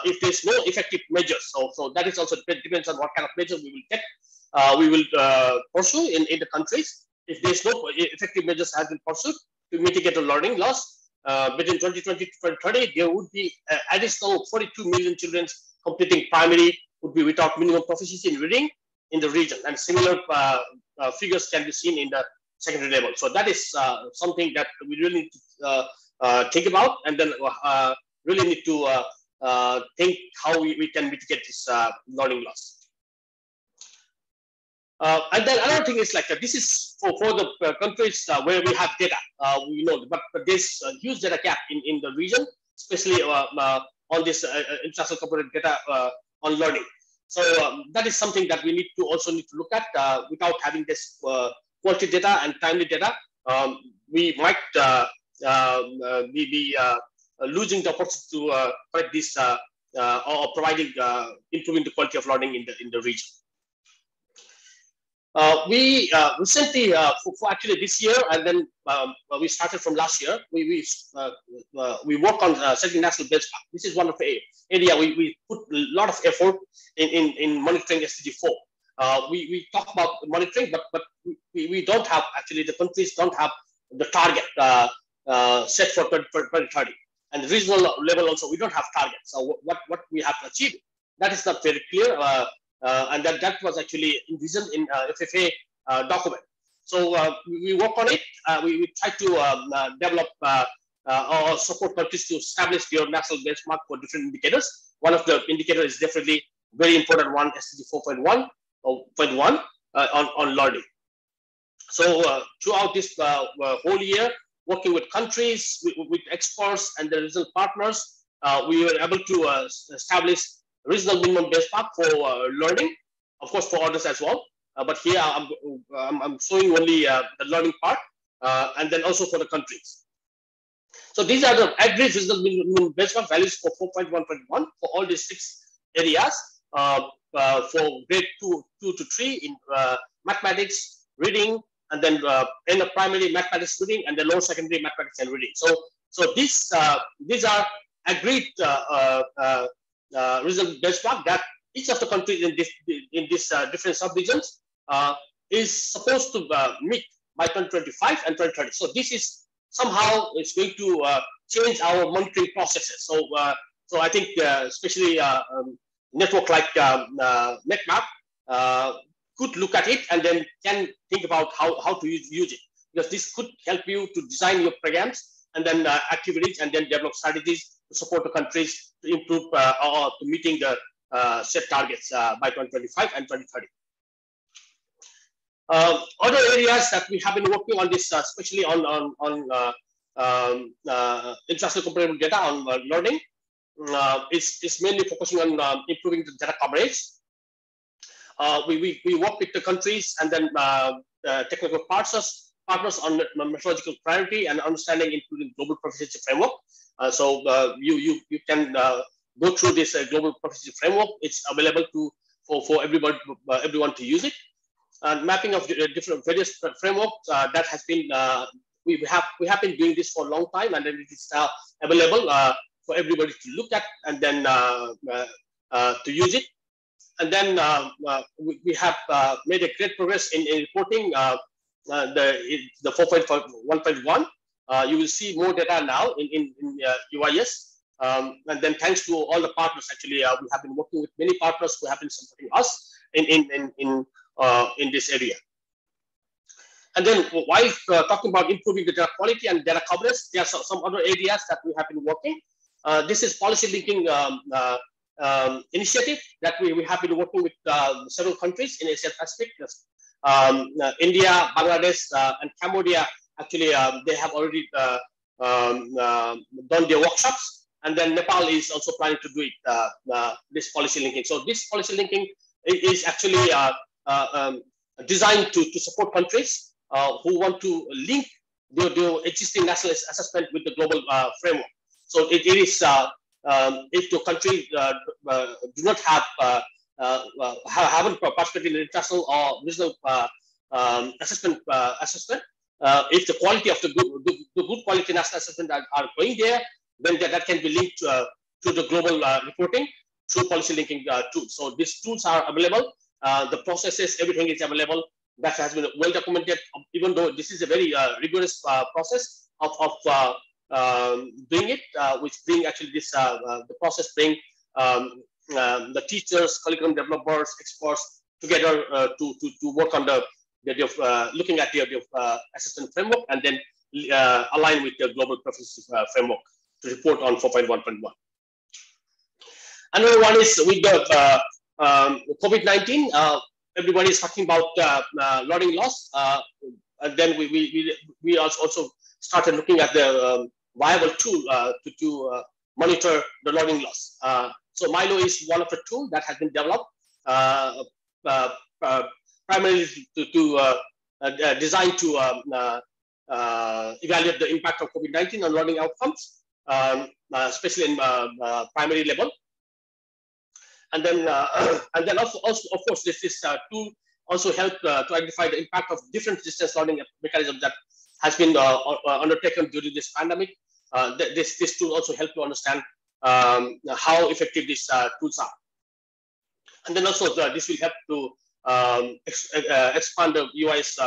If there's no effective measures, so that is also depends on what kind of measures we will get. We will pursue in the countries. If there's no effective measures have been pursued to mitigate the learning loss, between 2020 to 2030, there would be additional 42 million children completing primary would be without minimum proficiency in reading in the region, and similar figures can be seen in the secondary level. So that is something that we really need to think about, and then really need to think how we can mitigate this learning loss. And then another thing is like this is for the countries where we have data, we know, but there's a huge data gap in the region, especially on this international corporate data on learning. So that is something that we need to look at. Without having this quality data and timely data, we might be losing the opportunity to correct this or providing improving the quality of learning in the region. We recently, for actually this year, and then we started from last year, we work on setting national benchmark. This is one of the area we put a lot of effort in monitoring SDG 4. We talk about monitoring, but we don't have, actually the countries don't have the target set for 2030. And the regional level also, we don't have targets. So what we have to achieve, that is not very clear. And that was actually envisioned in FFA document. So we work on it. We try to develop or support countries to establish their national benchmark for different indicators. One of the indicators is definitely very important one, SDG 4.1 or 0.1 on learning. So throughout this whole year, working with countries, with experts and the regional partners, we were able to establish regional minimum benchmark for learning, of course for others as well. But here I'm showing only the learning part, and then also for the countries. So these are the average regional minimum benchmark values for 4.1.1 for all these 6 areas for grade 2 to 3 in mathematics, reading, and then end of primary mathematics reading, and then lower secondary mathematics and reading. So these are agreed result benchmark that each of the countries in this different sub-regions is supposed to meet by 2025 and 2030. So this is somehow it's going to change our monitoring processes. So I think especially network like NEQMAP could look at it and then can think about how to use it, because this could help you to design your programs and then activities and then develop strategies to support the countries to improve or to meeting the set targets by 2025 and 2030. Other areas that we have been working on this, especially on international comparable data on learning, is mainly focusing on improving the data coverage. We work with the countries and then technical partners on methodological priority and understanding, including global proficiency framework. So you can go through this global proficiency framework. It's available for everyone to use it. And mapping of different various frameworks that has been we have been doing this for a long time, and then it is now available for everybody to look at and then to use it. And then we have made a great progress in reporting the 4.1.1. You will see more data now in UIS. And then thanks to all the partners, actually, we have been working with many partners who have been supporting us in this area. And then while talking about improving the data quality and data coverage, there are some other areas that we have been working. This is policy linking initiative that we have been working with several countries in Asia Pacific. India, Bangladesh, and Cambodia, actually, they have already done their workshops. And then Nepal is also planning to do it, this policy linking. So this policy linking is actually designed to support countries who want to link their existing national assessment with the global framework. So it is if the country do not haven't participated in international or regional assessment, if the quality of the good quality national assessment are going there, then that can be linked to the global reporting through policy linking tools. So these tools are available. The processes, everything is available. That has been well documented, even though this is a very rigorous process of doing it, which bring actually this the process bring the teachers, curriculum developers, experts together to work on the looking at the assessment framework and then align with the global proficiency framework to report on 4.1.1. Another one is with the COVID-19. Everybody is talking about learning loss, and then we also started looking at the viable tool to monitor the learning loss. So Milo is one of the tools that has been developed primarily designed to evaluate the impact of COVID-19 on learning outcomes, especially in primary level. And then also of course, this tool also helped to identify the impact of different distance learning mechanisms that has been undertaken during this pandemic. This tool also helped to understand how effective these tools are. And then also this will help to expand the UI's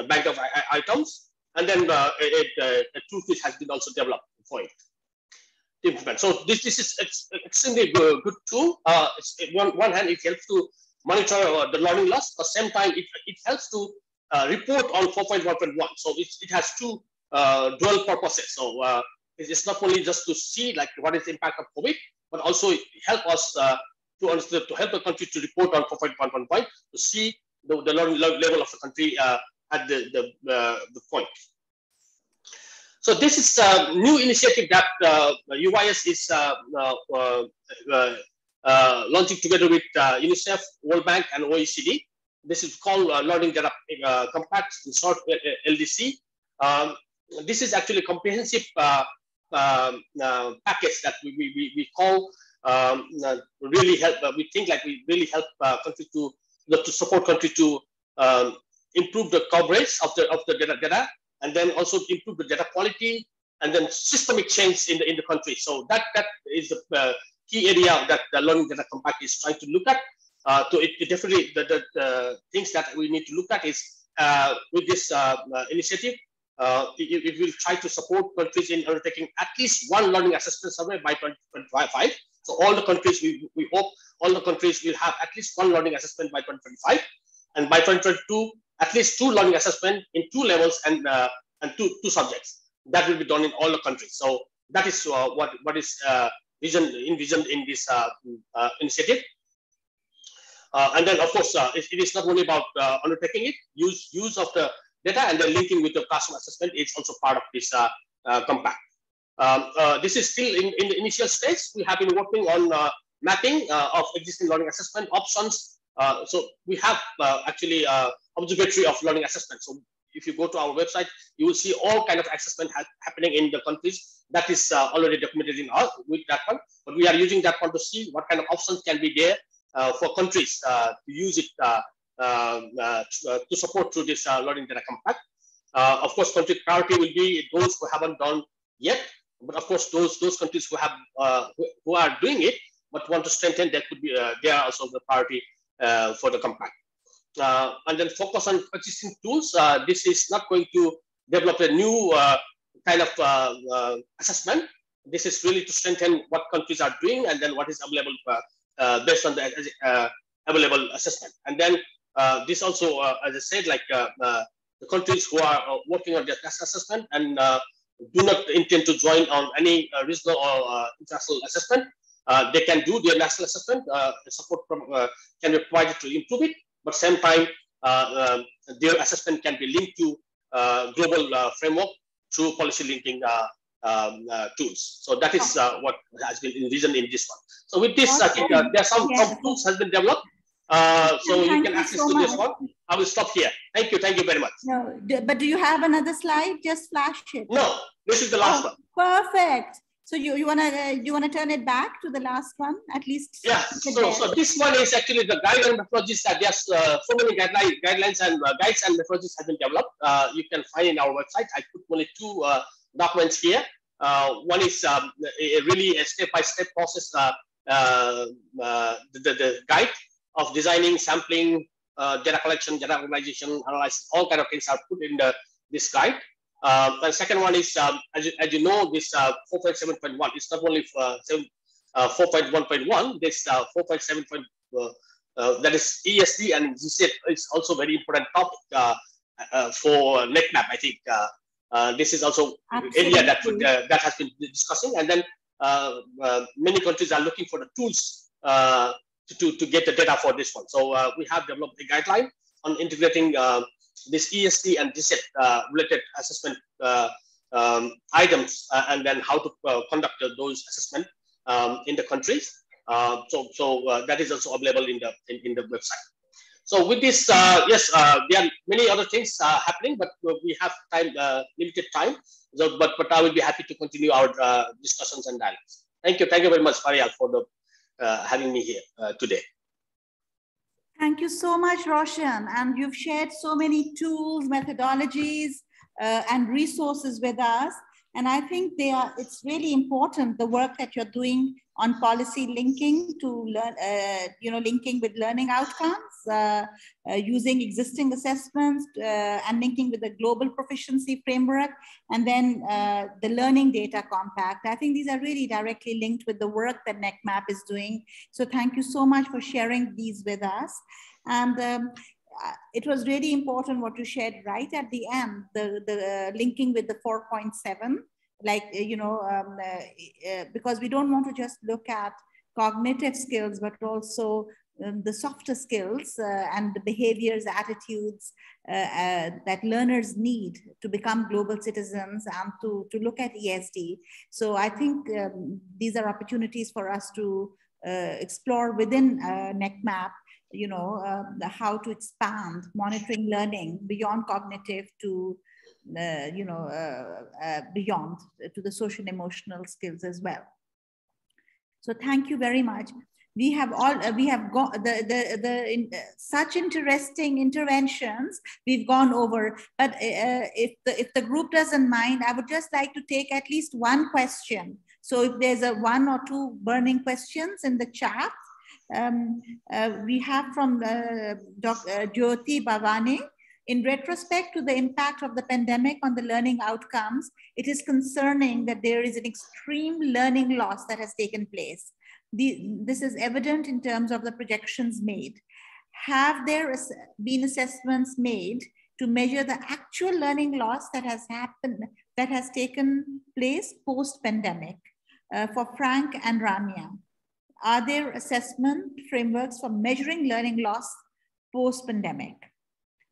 bank of items. And then a toolkit has been also developed for it. So this is extremely good tool. One hand, it helps to monitor the learning loss. At the same time, it helps to report on 4.1.1. So it has two dual purposes. So it's not only just to see like what is the impact of COVID, but also help us to understand, to help the country to report on 4.1.1 to see the learning level of the country at the point. So this is a new initiative that UIS is launching together with UNICEF, World Bank, and OECD. This is called Learning Data Compact, in short LDC. This is actually a comprehensive package that we call really help. We think like we really help country to support country to improve the coverage of the data, and then also improve the data quality, and then systemic change in the country. So that is the key area that the Learning Data Compact is trying to look at. So it definitely the things that we need to look at is with this initiative, it will try to support countries in undertaking at least one learning assessment survey by 2025. So all the countries, we hope all the countries will have at least one learning assessment by 2025, and by 2022 at least 2 learning assessment in 2 levels and two subjects. That will be done in all the countries. So that is what is envisioned in this initiative. And then, of course, it is not only about undertaking it, use of the data and then linking with the classroom assessment is also part of this compact. This is still in the initial stage. We have been working on mapping of existing learning assessment options. So we have actually observatory of learning assessment. So if you go to our website, you will see all kind of assessment happening in the countries. That is already documented in us with that one. But we are using that one to see what kind of options can be there for countries to use it to support through this Learning Data Compact. Of course, country priority will be those who haven't done yet. But of course, those countries who have who are doing it but want to strengthen, that could be they are also the priority for the compact. And then focus on existing tools. This is not going to develop a new kind of assessment. This is really to strengthen what countries are doing and then what is available based on the available assessment. And then this also, as I said, like the countries who are working on their test assessment and do not intend to join on any regional or international assessment, they can do their national assessment. Support from, can be provided to improve it, but same time their assessment can be linked to global framework through policy linking tools. So that is what has been envisioned in this one. So with this, I think there are some tools has been developed. So you can access to this one. I will stop here. Thank you very much. No, but do you have another slide? Just flash it. No, this is the last one. Perfect. So you wanna turn it back to the last one at least? Yeah. So this one is actually the guide and methodologies. There's so many guidelines and guides and methodologies have been developed. You can find in our website. I put only 2 documents here. One is really a step-by-step process. The guide of designing, sampling, data collection, data organization, analysis, all kind of things are put in this guide. The second one is, as you know, this 4.7.1 is not only 4.1.1, this 4.7. That is ESD and GCET is also very important topic for NEQMAP, I think. This is also area that has been discussing, and then many countries are looking for the tools to get the data for this one. So we have developed a guideline on integrating this ESD and GCET related assessment items, and then how to conduct those assessment in the countries. So that is also available in the website. So with this, yes, there are many other things happening, but we have time, limited time. So, but I will be happy to continue our discussions and dialogues. Thank you very much, Faryal, for the having me here today. Thank you so much, Roshan. And you've shared so many tools, methodologies, and resources with us. And I think it's really important, the work that you're doing on policy linking to learn, linking with learning outcomes, using existing assessments and linking with the global proficiency framework, and then the Learning Data Compact. I think these are really directly linked with the work that NEQMAP is doing. So thank you so much for sharing these with us. And it was really important what you shared right at the end, the linking with the 4.7, like, because we don't want to just look at cognitive skills, but also the softer skills and the behaviors, attitudes that learners need to become global citizens and to look at ESD. So I think these are opportunities for us to explore within NEQMAP, how to expand monitoring learning beyond cognitive to beyond to the social emotional skills as well. So thank you very much. We have got such interesting interventions we've gone over. But if the group doesn't mind, I would just like to take at least one question. So if there's a 1 or 2 burning questions in the chat, we have from Dr. Jyoti Bhavani. In retrospect to the impact of the pandemic on the learning outcomes, it is concerning that there is an extreme learning loss that has taken place. This is evident in terms of the projections made. Have there been assessments made to measure the actual learning loss that has happened, that has taken place post-pandemic? For Frank and Ramya, are there assessment frameworks for measuring learning loss post-pandemic?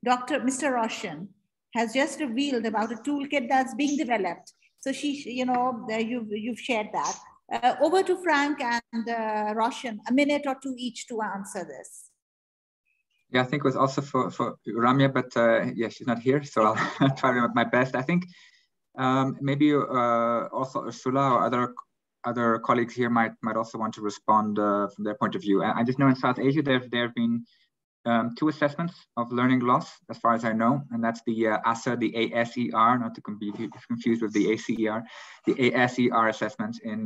Mr. Roshan has just revealed about a toolkit that's being developed. So you've shared that. Over to Frank and Roshan, a minute or 2 each to answer this. Yeah, I think it was also for Ramya, but yeah, she's not here, so I'll try my best. I think maybe also Ursula or other colleagues here might also want to respond from their point of view. I just know in South Asia there have been 2 assessments of learning loss, as far as I know, and that's the ASER, the ASER, not to be confused with the ACER, the ASER assessments in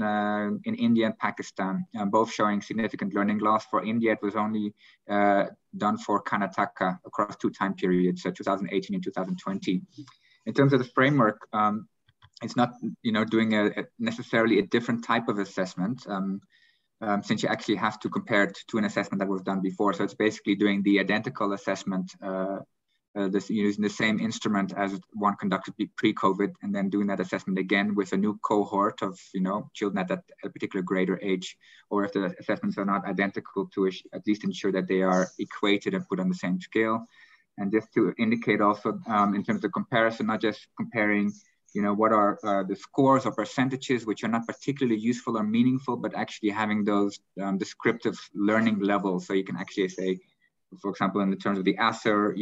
India and Pakistan, both showing significant learning loss. For India, it was only done for Karnataka across 2 time periods, so 2018 and 2020. In terms of the framework, it's not doing necessarily a different type of assessment. Since you actually have to compare it to an assessment that was done before. So it's basically doing the identical assessment, using the same instrument as one conducted pre-COVID, and then doing that assessment again with a new cohort of children at a particular grade or age, or if the assessments are not identical, to at least ensure that they are equated and put on the same scale. And just to indicate also in terms of comparison, not just comparing what are the scores or percentages, which are not particularly useful or meaningful, but actually having those descriptive learning levels. So you can actually say, for example, in the terms of the ASER,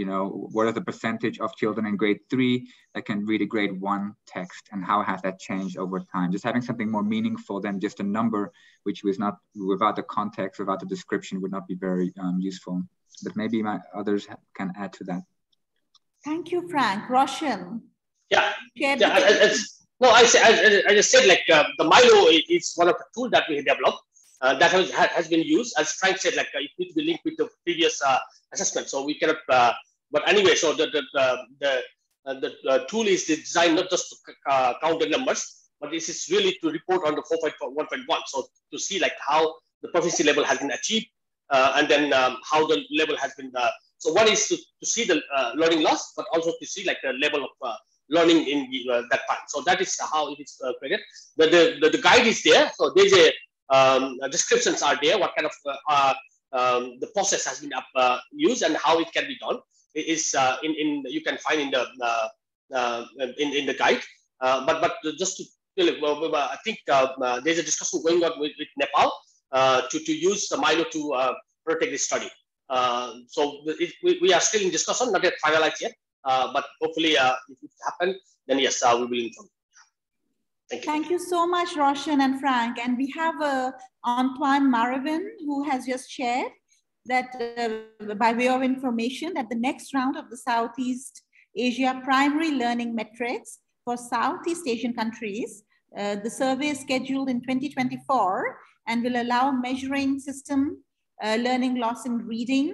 what are the percentage of children in grade 3 that can read a grade 1 text, and how has that changed over time? Just having something more meaningful than just a number, which was not, without the context, without the description, would not be very useful. But maybe others can add to that. Thank you, Frank. Roshan. Yeah. I just said the Milo is one of the tools that we have developed that has been used. As Frank said, it needs to be linked with the previous assessment. So we cannot. But anyway, so the tool is designed not just to count the numbers, but this is really to report on the 4.1.1. So to see how the proficiency level has been achieved, and then how the level has been. So one is to see the learning loss, but also to see the level of learning in that part. So that is how it is created. The guide is there. So there's descriptions are there. What kind of the process has been used and how it can be done. It is you can find in the guide. But just to tell you, I think there's a discussion going on with Nepal to use the Milo to protect this study. So we are still in discussion, not yet finalized yet. But hopefully, if it happens, then yes, we will inform. Thank you. Thank you so much, Roshan and Frank. And we have Antoine Maravin, who has just shared that by way of information, that the next round of the Southeast Asia primary learning metrics for Southeast Asian countries, the survey is scheduled in 2024 and will allow measuring system learning loss in reading,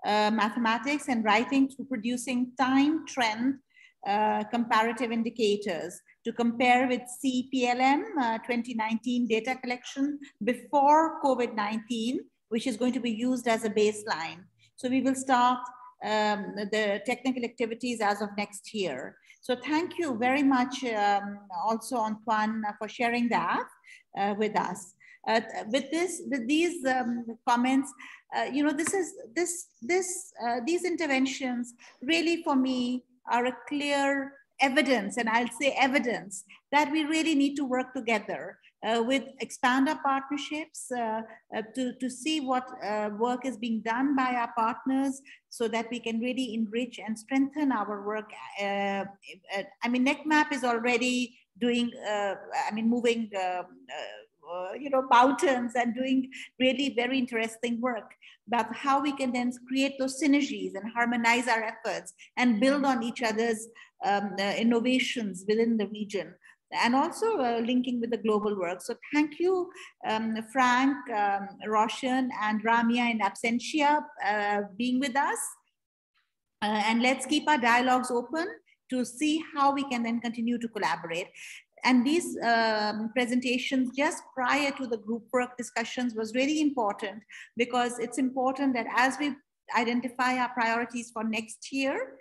mathematics and writing through producing time trend comparative indicators to compare with CPLM 2019 data collection before COVID-19, which is going to be used as a baseline. So we will start the technical activities as of next year. So thank you very much also Antoine for sharing that with us. With these comments, these interventions really for me are a clear evidence, and I'll say evidence, that we really need to work together with expand our partnerships to see what work is being done by our partners so that we can really enrich and strengthen our work. I mean, NEQMAP is already doing, moving mountains and doing really very interesting work about how we can then create those synergies and harmonize our efforts and build on each other's innovations within the region, and also linking with the global work. So thank you, Frank, Roshan, and Ramya in absentia being with us. And let's keep our dialogues open to see how we can then continue to collaborate. And these presentations just prior to the group work discussions was really important, because it's important that as we identify our priorities for next year,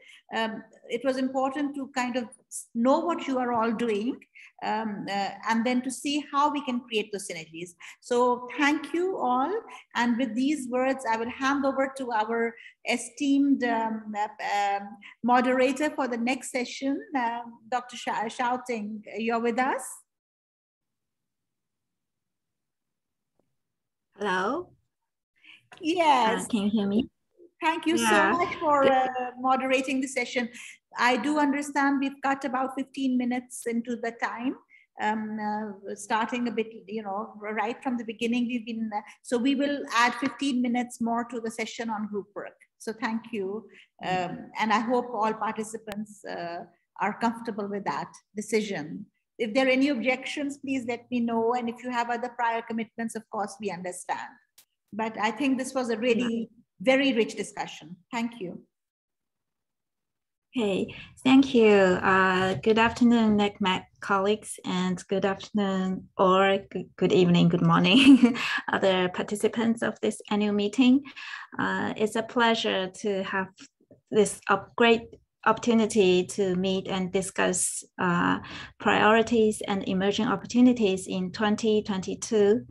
it was important to kind of know what you are all doing, and then to see how we can create those synergies. So thank you all. And with these words, I will hand over to our esteemed moderator for the next session, Dr. Shouting. You're with us? Hello? Yes. Can you hear me? Thank you so much for moderating the session. I do understand we've cut about 15 minutes into the time, starting a bit, right from the beginning. We've been, so we will add 15 minutes more to the session on group work. So thank you. And I hope all participants are comfortable with that decision. If there are any objections, please let me know. And if you have other prior commitments, of course, we understand. But I think this was a really very rich discussion. Thank you. Okay, thank you. Good afternoon, NEQMAP colleagues, and good afternoon or good evening, good morning, other participants of this annual meeting. It's a pleasure to have this great opportunity to meet and discuss priorities and emerging opportunities in 2022.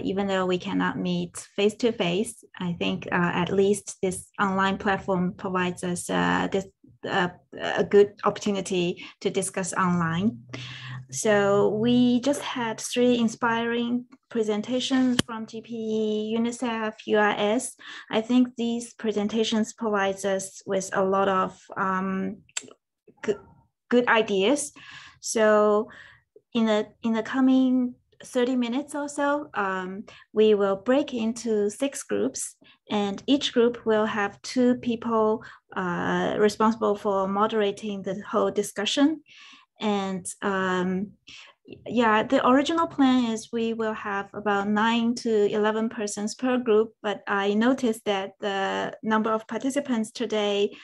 Even though we cannot meet face-to-face, I think at least this online platform provides us a good opportunity to discuss online. So we just had 3 inspiring presentations from GPE, UNICEF, UIS. I think these presentations provides us with a lot of good ideas. So in the coming 30 minutes or so, we will break into 6 groups, and each group will have 2 people responsible for moderating the whole discussion. And the original plan is we will have about 9 to 11 persons per group, but I noticed that the number of participants today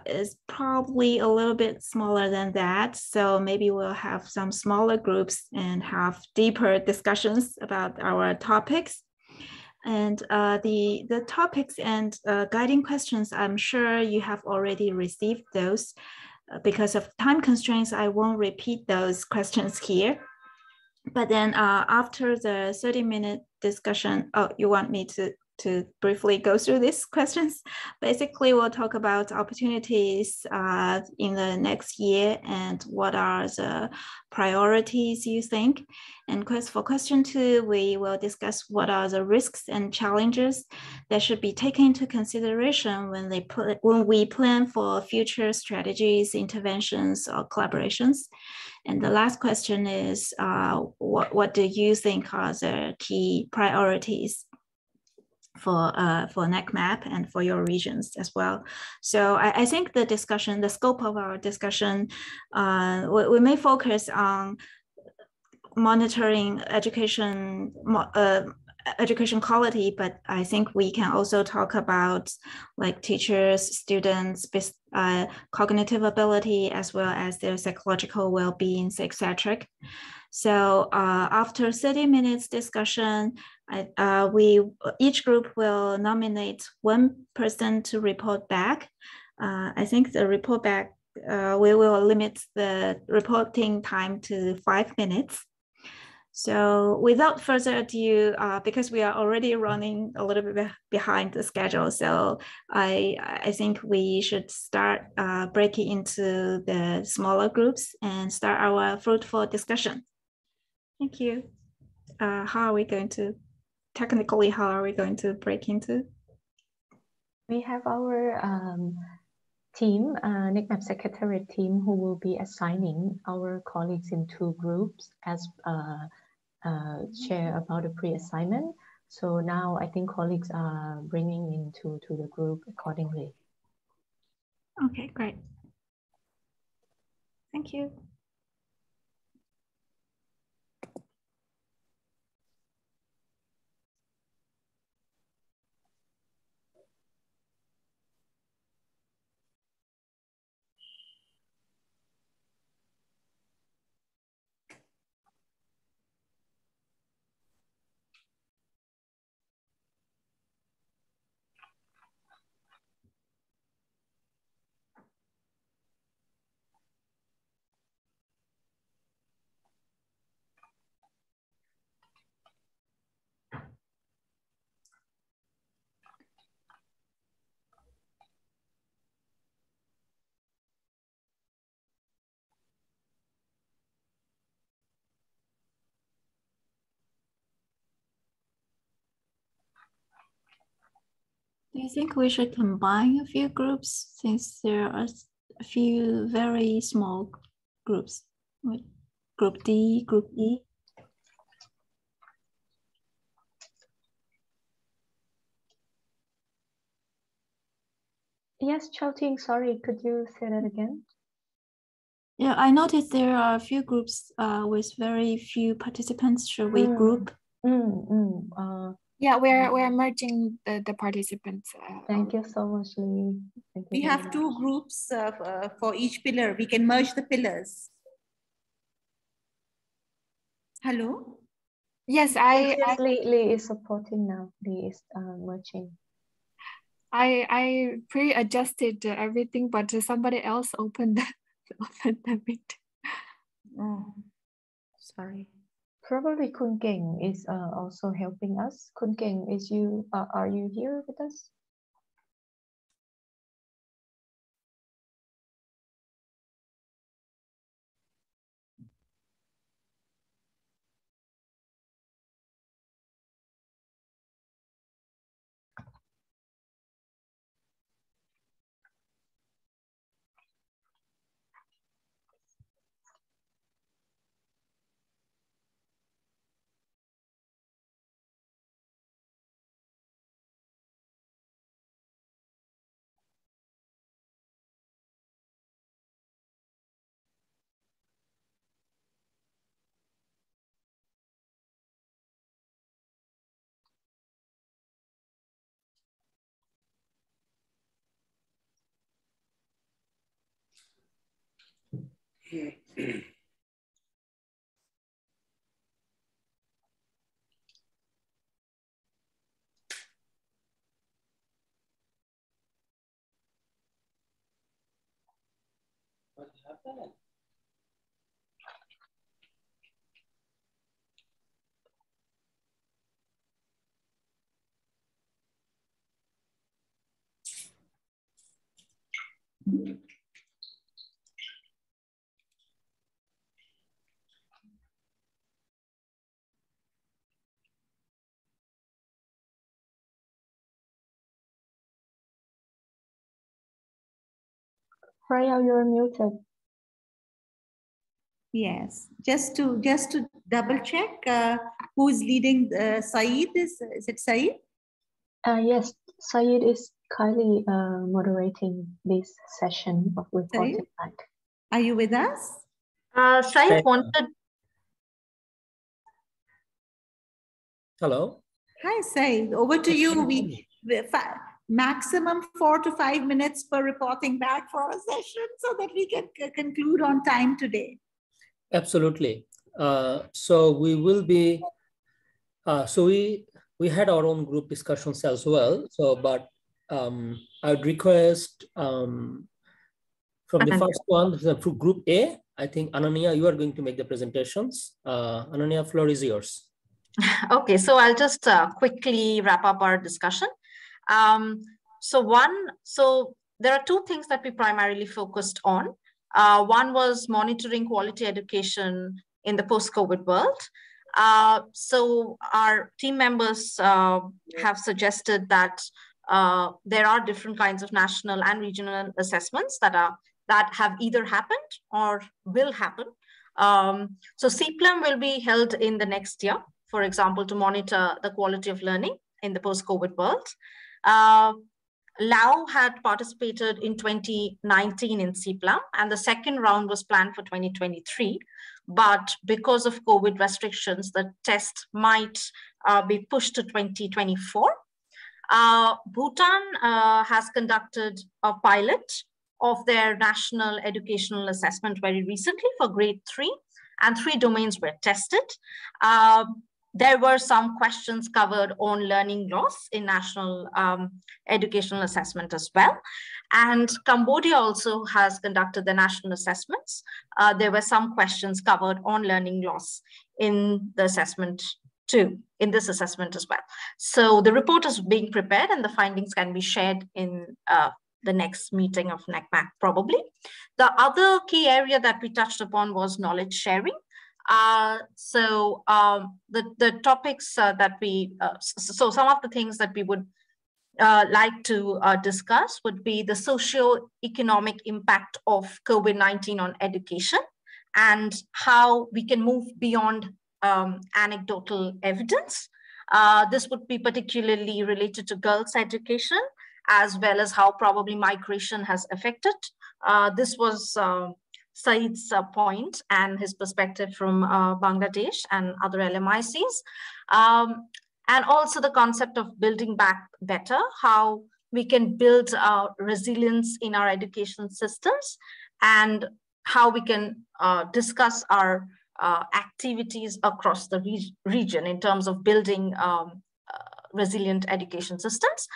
is probably a little bit smaller than that. So maybe we'll have some smaller groups and have deeper discussions about our topics. And the topics and guiding questions, I'm sure you have already received those. Because of time constraints, I won't repeat those questions here. But then after the 30-minute discussion, you want me to briefly go through these questions? Basically, we'll talk about opportunities in the next year and what are the priorities you think. And for question 2, we will discuss what are the risks and challenges that should be taken into consideration when we plan for future strategies, interventions, or collaborations. And the last question is, what do you think are the key priorities for NEQMAP and for your regions as well? So I think the scope of our discussion, we may focus on monitoring education quality, but I think we can also talk about like teachers, students, cognitive ability, as well as their psychological well-being, etc. So after 30 minutes discussion, each group will nominate 1 person to report back. I think the report back, we will limit the reporting time to 5 minutes. So without further ado, because we are already running a little bit behind the schedule, so I think we should start breaking into the smaller groups and start our fruitful discussion. Thank you. How are we going to break into? We have our team, NEQMAP Secretariat team, who will be assigning our colleagues in 2 groups as share about the pre-assignment. So now I think colleagues are bringing into the group accordingly. Okay, great. Thank you. Do you think we should combine a few groups since there are a few very small groups, like Group D, Group E? Yes, Chao-Ting, sorry, could you say that again? Yeah, I noticed there are a few groups with very few participants. Should we group? Yeah, we're merging the participants. Thank you so much, Lee. We have two groups for each pillar. We can merge the pillars. Hello? Yes, Lee is supporting now. Lee is merging. I pre-adjusted everything, but somebody else opened the meeting. Oh, sorry. Probably Kun Keng is also helping us. Kun Keng, are you here with us? What happened? Freya, you're muted. Yes, just to double check, who is leading? Saeed is it Saeed? Yes, Saeed is kindly moderating this session of reporting back. Are you with us? Saeed wanted. Hello. Hi, Saeed. Over to you. We maximum 4 to 5 minutes per reporting back for our session so that we can conclude on time today. Absolutely. So we will be. So we had our own group discussions as well. So, but I would request from the first one, from Group A. I think Ananya, you are going to make the presentations. Ananya, floor is yours. Okay, so I'll just quickly wrap up our discussion. So there are two things that we primarily focused on. One was monitoring quality education in the post-COVID world. So our team members have suggested that there are different kinds of national and regional assessments that have either happened or will happen So CPLM will be held in the next year, for example, to monitor the quality of learning in the post-COVID world. Lao had participated in 2019 in CPLM, and the second round was planned for 2023. But because of COVID restrictions, the test might be pushed to 2024. Bhutan has conducted a pilot of their national educational assessment very recently for grade 3, and 3 domains were tested. There were some questions covered on learning loss in national educational assessment as well. And Cambodia also has conducted the national assessments. There were some questions covered on learning loss in the assessment too, in this assessment as well. So the report is being prepared and the findings can be shared in the next meeting of NEQMAP probably. The other key area that we touched upon was knowledge sharing. The topics that so some of the things that we would like to discuss would be the socio-economic impact of COVID-19 on education and how we can move beyond anecdotal evidence. This would be particularly related to girls' education, as well as how probably migration has affected. This was Saeed's point and his perspective from Bangladesh and other LMICs. And also the concept of building back better, how we can build resilience in our education systems and how we can discuss our activities across the region in terms of building resilient education systems.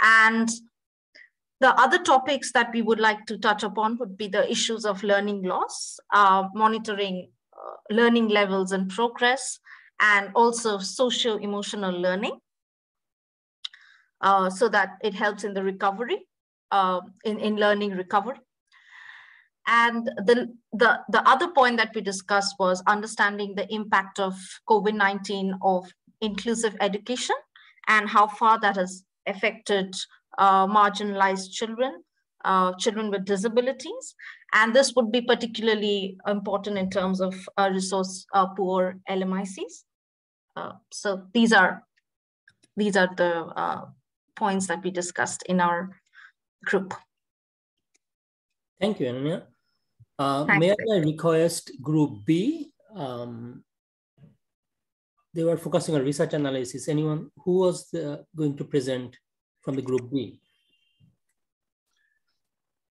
And the other topics that we would like to touch upon would be the issues of learning loss, monitoring learning levels and progress, and also socio-emotional learning, so that it helps in the recovery, in learning recovery. And the other point that we discussed was understanding the impact of COVID-19 of inclusive education and how far that has affected marginalized children, children with disabilities. And this would be particularly important in terms of resource poor LMICs. So these are the points that we discussed in our group. Thank you, Ananya. May I request Group B? They were focusing on research analysis. Anyone who was going to present from the Group B?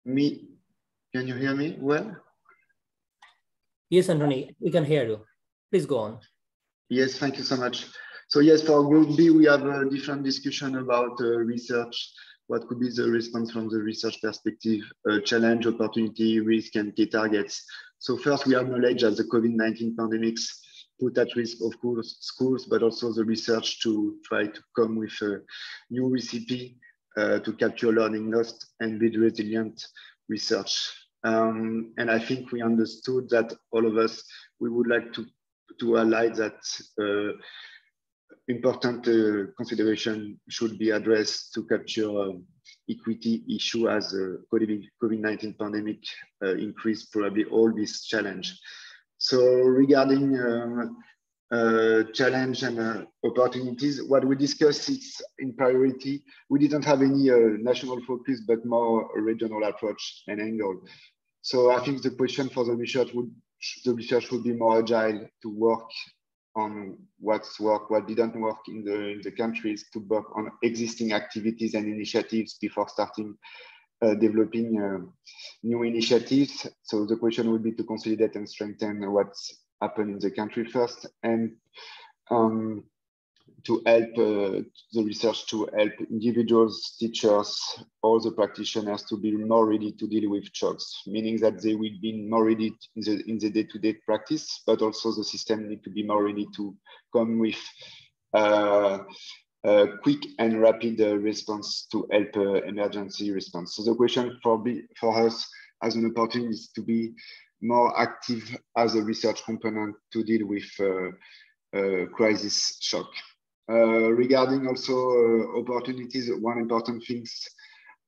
Me. Can you hear me well? Yes, Anthony, we can hear you. Please go on. Yes, thank you so much. So yes, for Group B, we have a different discussion about research. What could be the response from the research perspective, challenge, opportunity, risk, and key targets. So first, we acknowledge that the COVID-19 pandemics put at risk, of course, schools, but also the research to try to come with a new recipe to capture learning loss and build resilient research. And I think we understood that all of us, we would like to highlight that important consideration should be addressed to capture equity issue as the COVID-19 pandemic increased probably all this challenge. So regarding challenge and opportunities, what we discussed is in priority, we didn't have any national focus, but more a regional approach and angle. So I think the question for the research would be more agile to work on what's worked, what didn't work in the countries, to work on existing activities and initiatives before starting developing new initiatives. So the question would be to consolidate and strengthen what's happened in the country first, and to help the research to help individuals, teachers, all the practitioners to be more ready to deal with shocks, meaning that they will be more ready in the day-to-day practice, but also the system need to be more ready to come with quick and rapid response to help emergency response. So the question for us as an opportunity is to be more active as a research component to deal with crisis shock. Regarding also opportunities, one important thing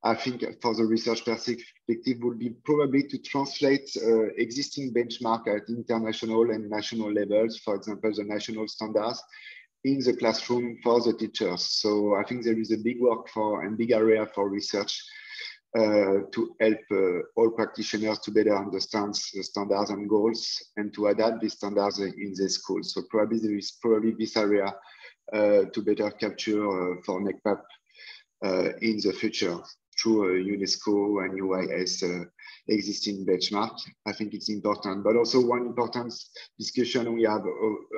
I think for the research perspective would be probably to translate existing benchmark at international and national levels, for example, the national standards, in the classroom for the teachers. So I think there is a big work and big area for research to help all practitioners to better understand the standards and goals and to adapt these standards in their schools. So probably there is this area to better capture for NEQMAP in the future through UNESCO and UIS existing benchmark. I think it's important, but also one important discussion we have,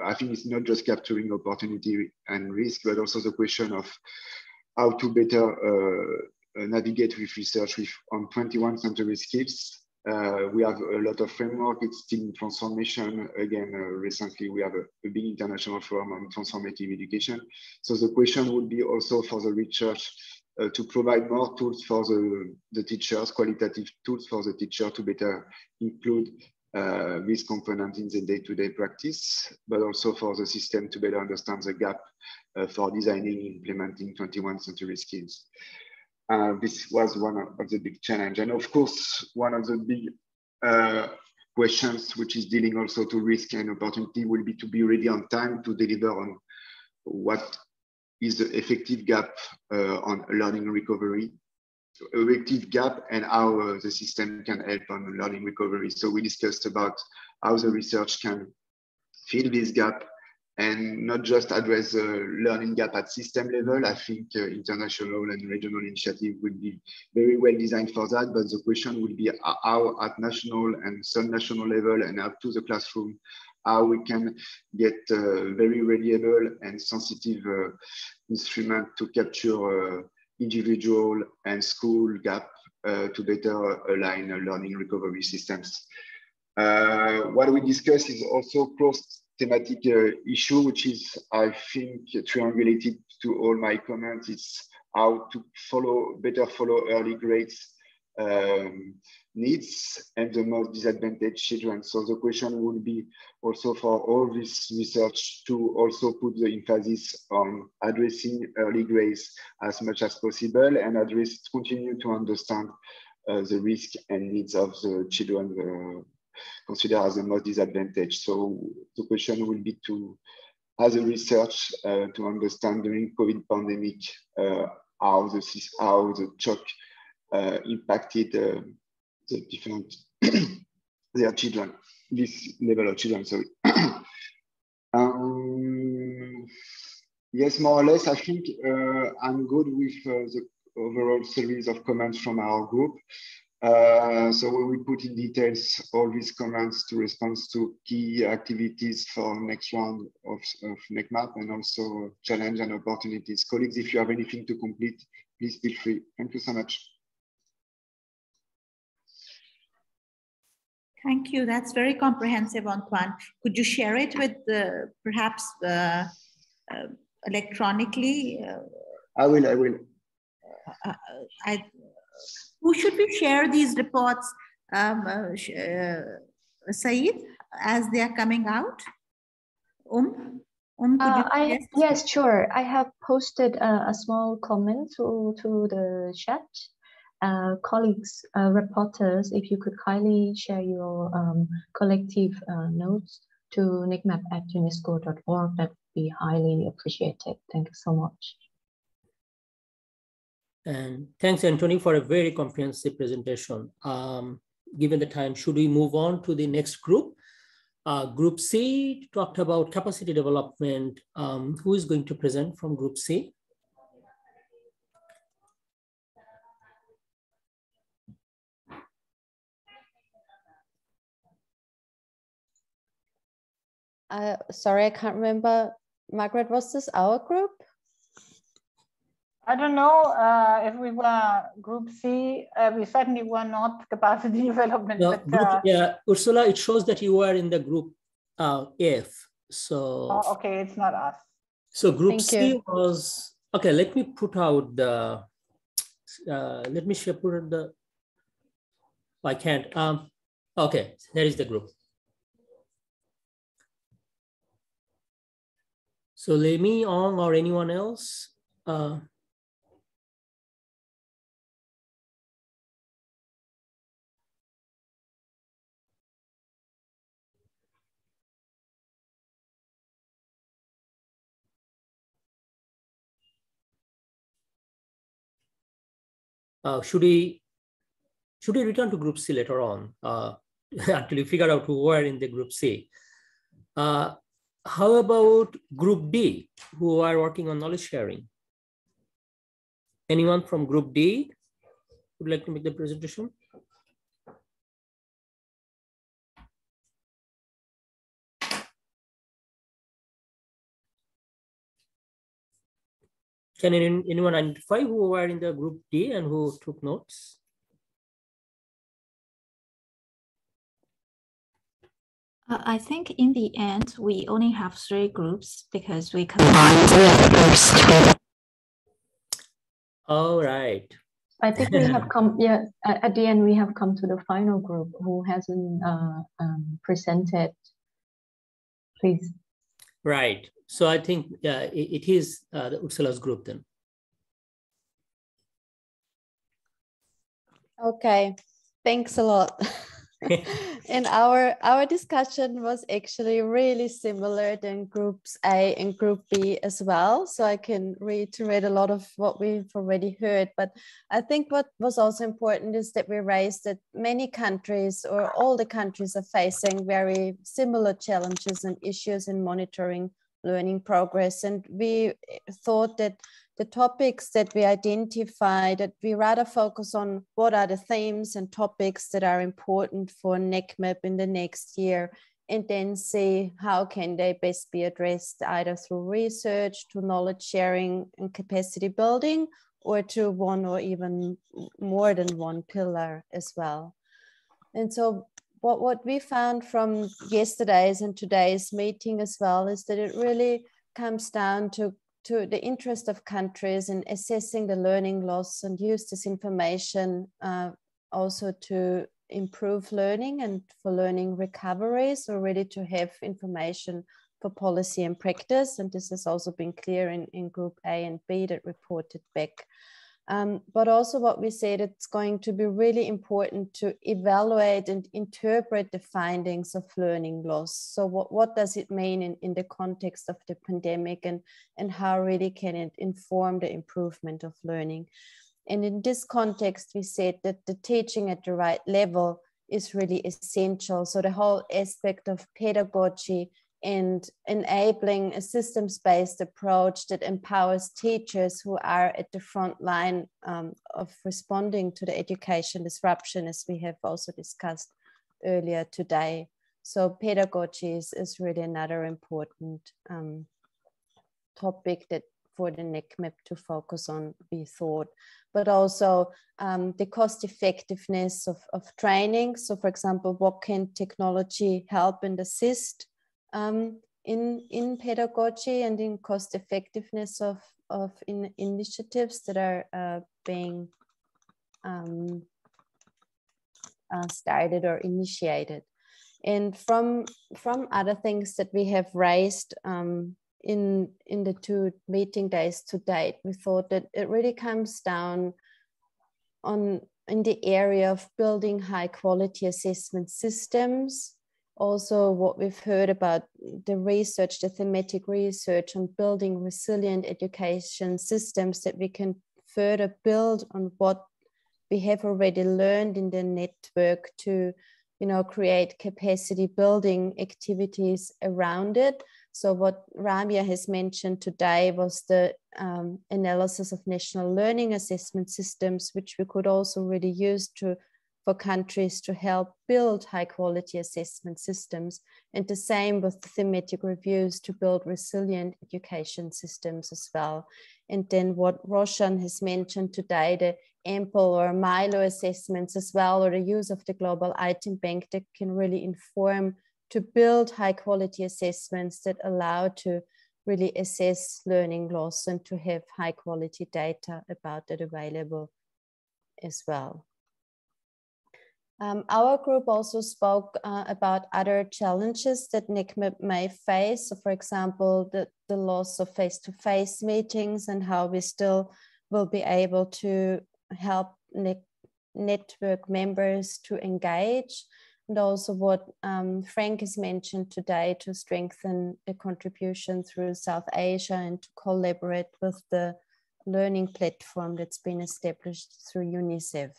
I think it's not just capturing opportunity and risk, but also the question of how to better navigate with research on 21st century skills. We have a lot of framework, it's still in transformation. Again, recently we have a big international forum on transformative education. So the question would be also for the research to provide more tools for the teachers, qualitative tools for the teacher to better include this component in the day-to-day practice, but also for the system to better understand the gap for designing, implementing 21st century skills. This was one of the big challenge. And of course, one of the big questions, which is dealing also to risk and opportunity, will be to be ready on time to deliver on what is the effective gap on learning recovery, effective gap, and how the system can help on learning recovery. So we discussed about how the research can fill this gap and not just address the learning gap at system level. I think international and regional initiative will be very well designed for that, but the question will be how at national and sub-national level and up to the classroom, how we can get very reliable and sensitive instrument to capture individual and school gap to better align learning recovery systems. What we discuss is also cross-thematic issue, which is, I think, triangulated to all my comments. It's how to better follow early grades needs and the most disadvantaged children. So the question would be also for all this research to also put the emphasis on addressing early grades as much as possible and continue to understand the risk and needs of the children considered as the most disadvantaged. So the question will be to, as a research, to understand during COVID pandemic how the shock impacted the different their children, this level of children. Sorry. Yes, more or less. I think I'm good with the overall series of comments from our group. So we will put in details all these comments to respond to key activities for next round of NEQMAP and also challenge and opportunities. Colleagues, if you have anything to complete, please feel free. Thank you so much. Thank you. That's very comprehensive, Antoine. Could you share it with perhaps electronically? I will. Who should we share these reports, Saeed, as they are coming out? Could you yes, sure. I have posted a small comment to the chat. Colleagues, reporters, if you could kindly share your collective notes to neqmap@unesco.org, that would be highly appreciated. Thank you so much. And thanks, Anthony, for a very comprehensive presentation. Given the time, should we move on to the next group? Group C talked about capacity development. Who is going to present from Group C? Sorry, I can't remember. Margaret, was this our group? I don't know if we were Group C. We certainly were not capacity development. No, but, yeah, Ursula, it shows that you are in the Group F. So oh, okay, it's not us. So Group C was, okay, let me put out the, let me put the, I can't. Okay, there is the group. So Lemi, Ong, or anyone else? should we return to Group C later on until we figure out who were in the Group C? How about Group D, who are working on knowledge sharing? Anyone from Group D would like to make the presentation? Can anyone identify who were in the Group D and who took notes? I think in the end, we only have 3 groups because we combined the groups. All right. I think we have come, yeah, at the end, we have come to the final group who hasn't presented. Please. Right. So I think it is the Ursula's group then. Okay, thanks a lot. And our discussion was actually really similar than Groups A and Group B as well. So I can reiterate a lot of what we've already heard. But I think what was also important is that we raised that many countries or all the countries are facing very similar challenges and issues in monitoring learning progress. And we thought that the topics that we identified, that we rather focus on what are the themes and topics that are important for NEQMAP in the next year, and then see how can they best be addressed either through research, to knowledge sharing and capacity building, or to one or even more than one pillar as well. And so what we found from yesterday's and today's meeting as well is that it really comes down to the interest of countries in assessing the learning loss and use this information also to improve learning and for learning recovery. So really to have information for policy and practice. And this has also been clear in Group A and B that reported back. But also what we said, it's going to be really important to evaluate and interpret the findings of learning loss. So what does it mean in the context of the pandemic, and how really can it inform the improvement of learning? And in this context, we said that the teaching at the right level is really essential. So the whole aspect of pedagogy and enabling a systems-based approach that empowers teachers who are at the front line of responding to the education disruption, as we have also discussed earlier today. So pedagogy is really another important topic that for the NEQMAP to focus on, we thought, but also the cost effectiveness of training. So for example, what can technology help and assist in pedagogy and in cost effectiveness of initiatives that are being started or initiated. And from other things that we have raised in the 2 meeting days to date, we thought that it really comes down in the area of building high quality assessment systems. Also, what we've heard about the research, the thematic research on building resilient education systems that we can further build on what we have already learned in the network to, create capacity building activities around it. So what Ramya has mentioned today was the analysis of national learning assessment systems, which we could also really use for countries to help build high quality assessment systems, and the same with the thematic reviews to build resilient education systems as well. And then what Roshan has mentioned today, the ample or Milo assessments as well, or the use of the global item bank that can really inform to build high quality assessments that allow to really assess learning loss and to have high quality data about it available as well. Our group also spoke about other challenges that NEQMAP may face. So for example, the loss of face-to-face meetings and how we still will be able to help network members to engage. And also what Frank has mentioned today to strengthen the contribution through South Asia and to collaborate with the learning platform that's been established through UNICEF.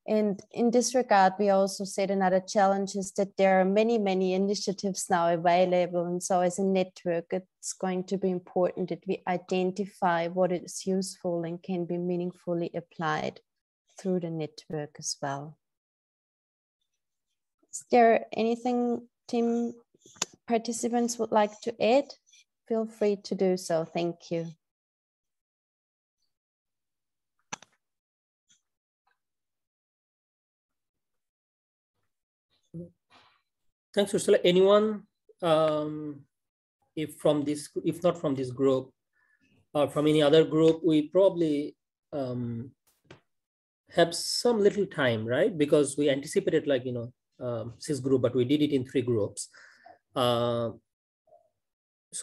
And in this regard, we also said another challenge is that there are many, many initiatives now available. And so as a network, it's going to be important that we identify what is useful and can be meaningfully applied through the network as well. Is there anything team participants would like to add? Feel free to do so. Thank you. Thanks, Ursula. Anyone, if not from this group or from any other group, we probably have some little time, right? Because we anticipated 6 groups, but we did it in 3 groups. So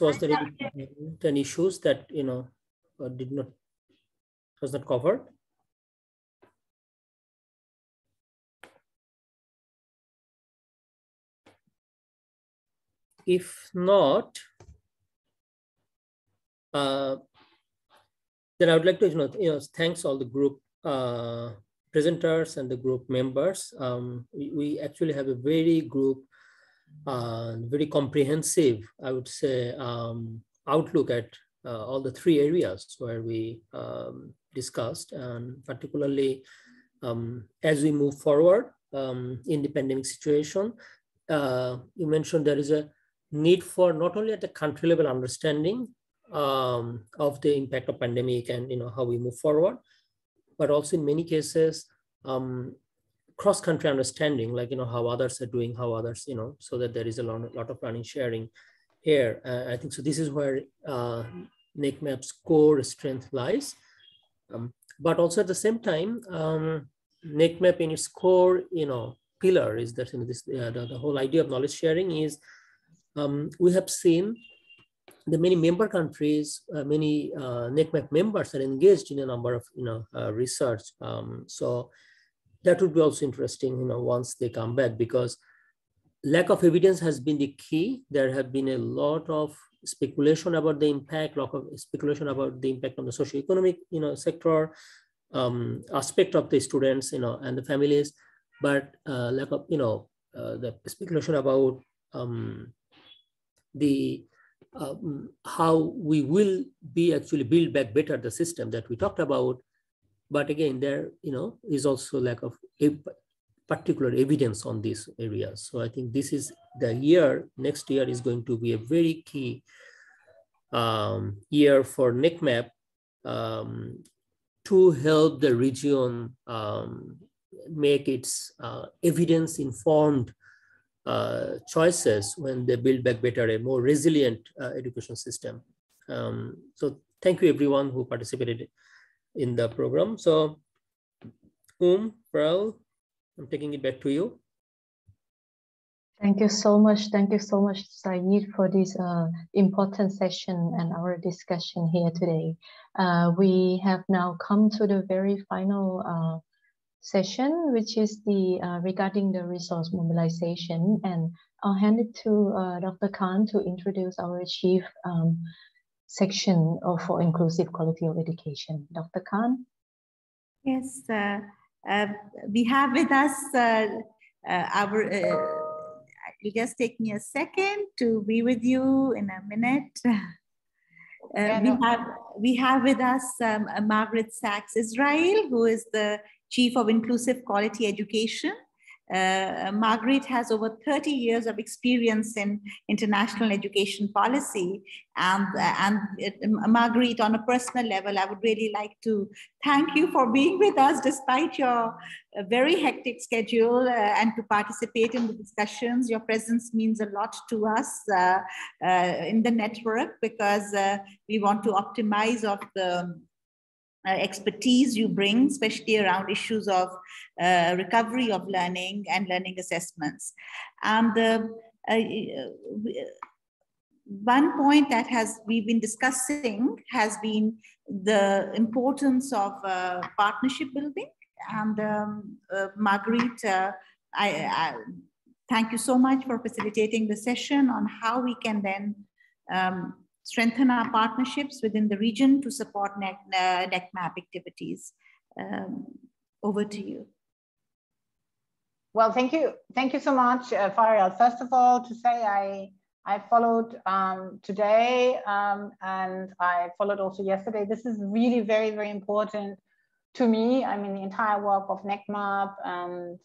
was there any issues that was not covered? If not, then I would like to thanks all the group presenters and the group members. We actually have a very comprehensive, I would say, outlook at all the 3 areas where we discussed, and particularly as we move forward in the pandemic situation. You mentioned there is a need for not only at the country level understanding of the impact of pandemic and how we move forward, but also in many cases cross-country understanding, like how others are doing, how others so that there is a lot of learning sharing here. I think so. This is where NEQMAP's core strength lies, but also at the same time, NEQMAP in its core pillar is that the whole idea of knowledge sharing is we have seen the many member countries, many NEQMAP members are engaged in a number of research. So that would be also interesting once they come back, because lack of evidence has been the key. There have been a lot of speculation about the impact, lot of speculation about the impact on the socioeconomic sector, aspect of the students and the families, but lack of the speculation about the how we will be actually build back better the system that we talked about. But again, there is also lack of particular evidence on these areas. So I think this is the year, next year is going to be a very key year for NEQMAP to help the region make its evidence-informed choices when they build back better, a more resilient education system. So thank you everyone who participated in the program. So Pearl, I'm taking it back to you. Thank you so much. Thank you so much, Saeed, for this important session and our discussion here today. We have now come to the very final session, which is the regarding the resource mobilization, and I'll hand it to Dr. Khan to introduce our chief section for inclusive quality of education. Dr. Khan. Yes, we have with us it'll just take me a second to be with you in a minute. We have with us Margaret Sachs Israel, who is the Chief of Inclusive Quality Education. Margaret has over 30 years of experience in international education policy. And Margaret, on a personal level, I would really like to thank you for being with us despite your very hectic schedule and to participate in the discussions. Your presence means a lot to us in the network, because we want to optimize of the expertise you bring, especially around issues of recovery of learning and learning assessments. And one point that we've been discussing has been the importance of partnership building. And Marguerite, I thank you so much for facilitating the session on how we can then strengthen our partnerships within the region to support NEQMAP activities. Over to you. Well, thank you. Thank you so much, Faryal. First of all, to say I followed today and I followed also yesterday. This is really very, very important to me. I mean, the entire work of NEQMAP and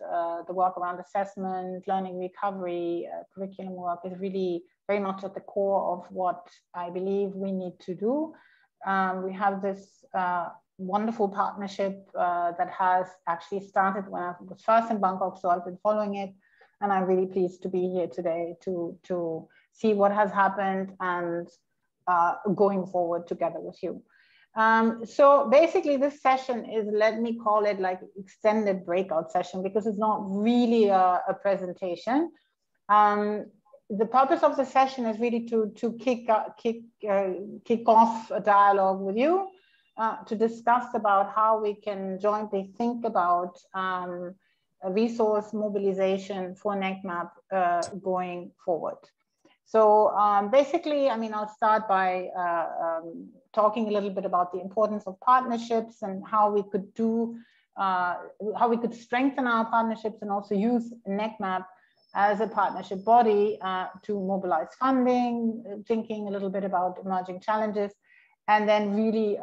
the work around assessment, learning recovery, curriculum work is really very much at the core of what I believe we need to do. We have this wonderful partnership that has actually started when I was first in Bangkok, so I've been following it, and I'm really pleased to be here today to see what has happened and going forward together with you. So basically this session is, let me call it like extended breakout session, because it's not really a presentation. The purpose of the session is really to kick off a dialogue with you, to discuss about how we can jointly think about a resource mobilization for NEQMAP going forward. So basically, I mean, I'll start by talking a little bit about the importance of partnerships and how we could do, how we could strengthen our partnerships and also use NEQMAP as a partnership body to mobilize funding, thinking a little bit about emerging challenges, and then really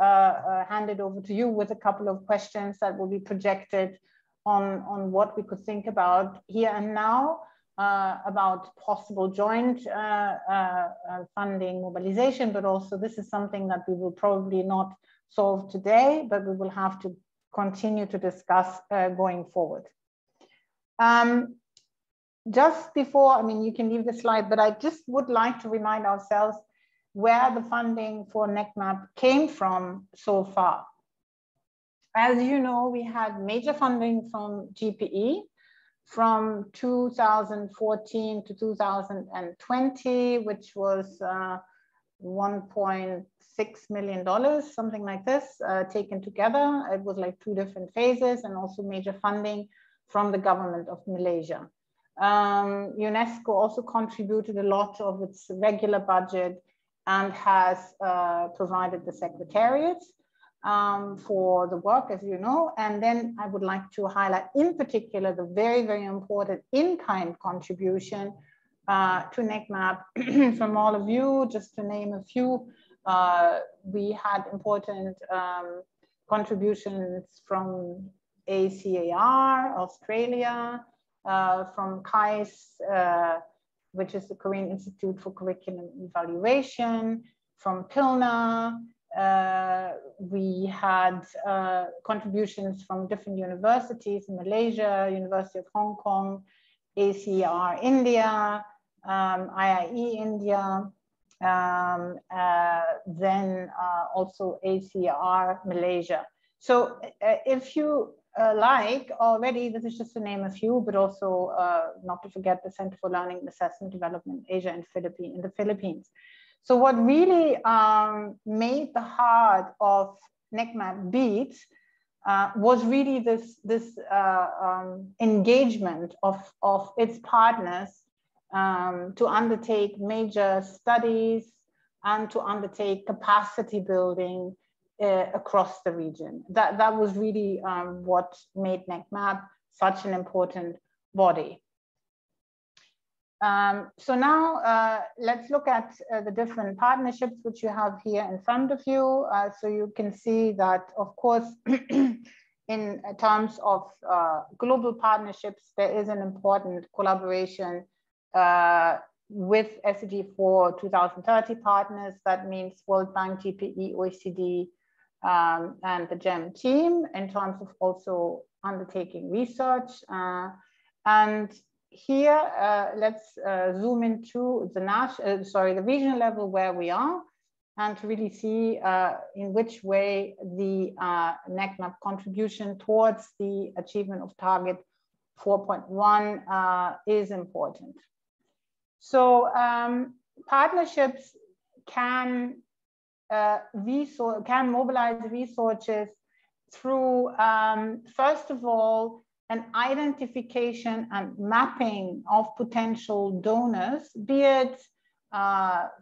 hand it over to you with a couple of questions that will be projected on what we could think about here and now, about possible joint funding mobilization, but also this is something that we will probably not solve today, but we will have to continue to discuss going forward. Just before, I mean, you can leave the slide, but I just would like to remind ourselves where the funding for NEQMAP came from so far. As you know, we had major funding from GPE from 2014 to 2020, which was $1.6 million, something like this, taken together. It was like 2 different phases, and also major funding from the government of Malaysia. UNESCO also contributed a lot of its regular budget and has provided the secretariat for the work, as you know. And then I would like to highlight in particular the very, very important in-kind contribution to NEQMAP from all of you. Just to name a few, we had important contributions from ACAR, Australia, from KAIS, which is the Korean Institute for Curriculum Evaluation, from PILNA. We had contributions from different universities in Malaysia, University of Hong Kong, ACR India, IIE India, then also ACR Malaysia. So if you like already, this is just to name a few, but also not to forget the Center for Learning and Assessment Development Asia and in the Philippines. So what really made the heart of NEQMAP beat was really this engagement of its partners to undertake major studies and to undertake capacity building across the region. That was really what made NEQMAP such an important body. So now let's look at the different partnerships which you have here in front of you. So you can see that, of course, in terms of global partnerships, there is an important collaboration with SDG 4 2030 partners. That means World Bank, GPE, OECD, and the GEM team in terms of also undertaking research. And here, let's zoom into the regional level where we are, and to really see in which way the NEQMAP contribution towards the achievement of target 4.1 is important. So partnerships can mobilize resources through, first of all, an identification and mapping of potential donors, be it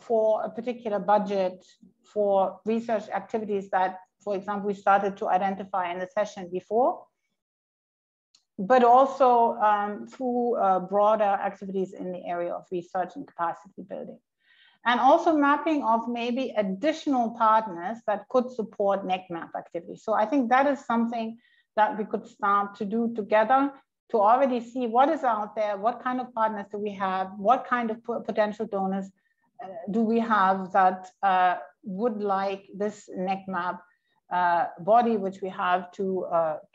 for a particular budget for research activities that, for example, we started to identify in the session before, but also through broader activities in the area of research and capacity building. And also mapping of maybe additional partners that could support NEQMAP activities. So I think that is something that we could start to do together to already see what is out there, what kind of partners do we have, what kind of potential donors do we have that would like this NEQMAP body, which we have to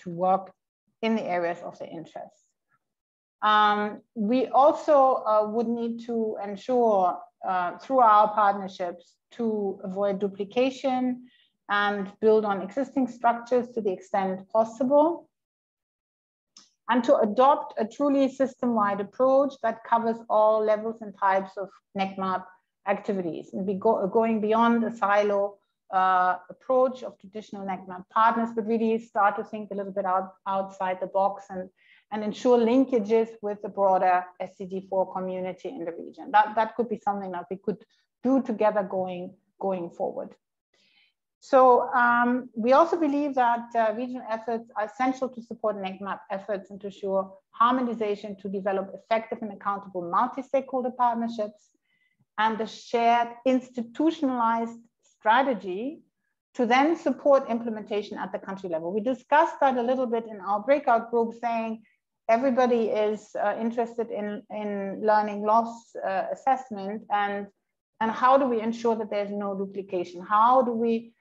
work in the areas of their interest. We also would need to ensure through our partnerships to avoid duplication and build on existing structures to the extent possible, and to adopt a truly system-wide approach that covers all levels and types of NEQMAP activities, and be going beyond a silo approach of traditional NEQMAP partners, but really start to think a little bit outside the box and ensure linkages with the broader SDG4 community in the region. That could be something that we could do together going forward. So we also believe that regional efforts are essential to support NEQMAP efforts and to ensure harmonization to develop effective and accountable multi-stakeholder partnerships and the shared institutionalized strategy to then support implementation at the country level. We discussed that a little bit in our breakout group, saying everybody is interested in learning loss assessment, and how do we ensure that there's no duplication? How do we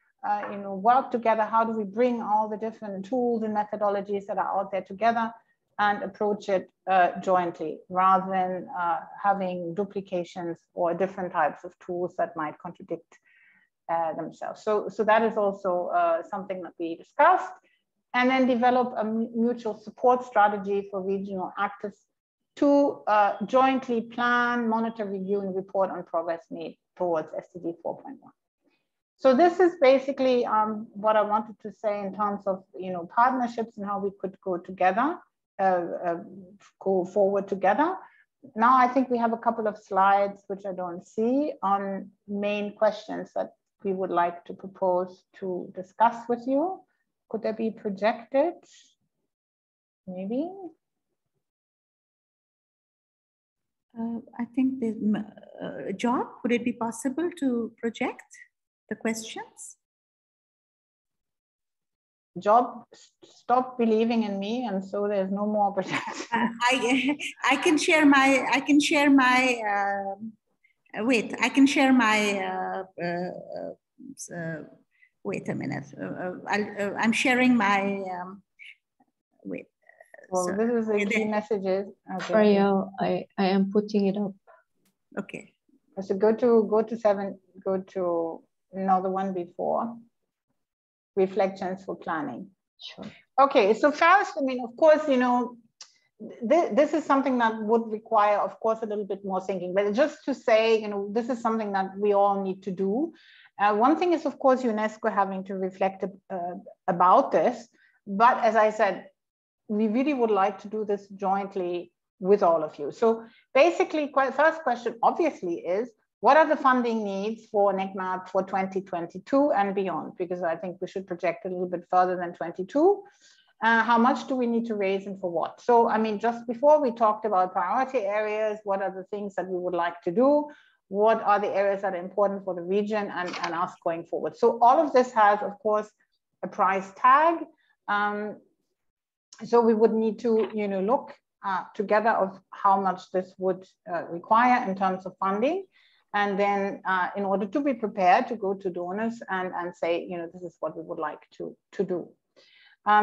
work together? How do we bring all the different tools and methodologies that are out there together and approach it jointly, rather than having duplications or different types of tools that might contradict themselves. So that is also something that we discussed. And then develop a mutual support strategy for regional actors to jointly plan, monitor, review, and report on progress made towards SDG 4.1. So this is basically what I wanted to say in terms of partnerships and how we could go together, go forward together. Now I think we have a couple of slides which I don't see on main questions that we would like to propose to discuss with you. Could they be projected? Maybe. I think the Job, would it be possible to project the questions? Job, stop believing in me, and so there's no more projection. I can share my wait. I can share my wait a minute. I'm sharing my wait. Well, so, this is the key messages. Okay. Freya, I am putting it up. Okay. So go to 7. Go to the one before. Reflections for planning. Sure. Okay. So first, I mean, of course, this is something that would require, of course, a little bit more thinking. But just to say, this is something that we all need to do. One thing is, of course, UNESCO having to reflect about this. But as I said, we really would like to do this jointly with all of you. So basically, first question obviously is, what are the funding needs for NEQMAP for 2022 and beyond? Because I think we should project a little bit further than 22. How much do we need to raise and for what? So, I mean, just before we talked about priority areas, what are the things that we would like to do? What are the areas that are important for the region and us going forward? So all of this has, of course, a price tag. So we would need to, look together of how much this would require in terms of funding. And then in order to be prepared to go to donors and say, this is what we would like to do.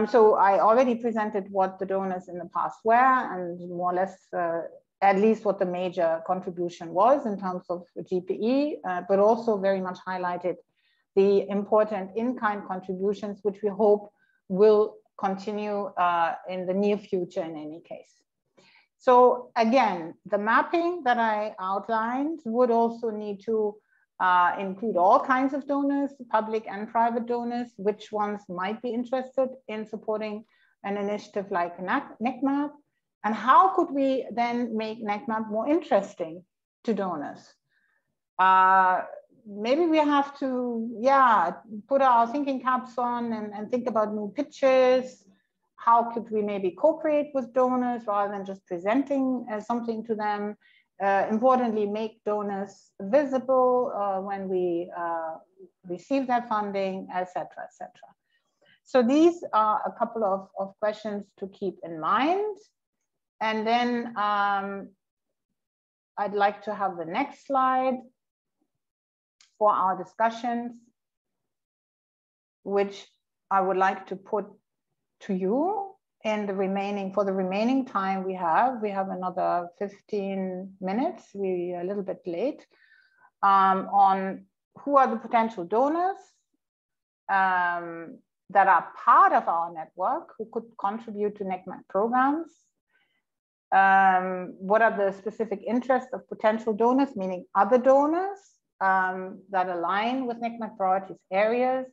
So I already presented what the donors in the past were, and more or less, at least what the major contribution was in terms of GPE, but also very much highlighted the important in-kind contributions, which we hope will continue in the near future in any case. So again, the mapping that I outlined would also need to include all kinds of donors, public and private donors, which ones might be interested in supporting an initiative like NEQMAP, and how could we then make NEQMAP more interesting to donors? maybe we have to, yeah, put our thinking caps on and think about new pitches. How could we maybe co-create with donors rather than just presenting something to them? Importantly, make donors visible when we receive that funding, etc., etc. So these are a couple of questions to keep in mind. And then I'd like to have the next slide for our discussions, which I would like to put to you in the remaining time we have another 15 minutes. We're a little bit late, on who are the potential donors that are part of our network who could contribute to NEQMAP programs. What are the specific interests of potential donors, meaning other donors that align with NEQMAP priorities areas?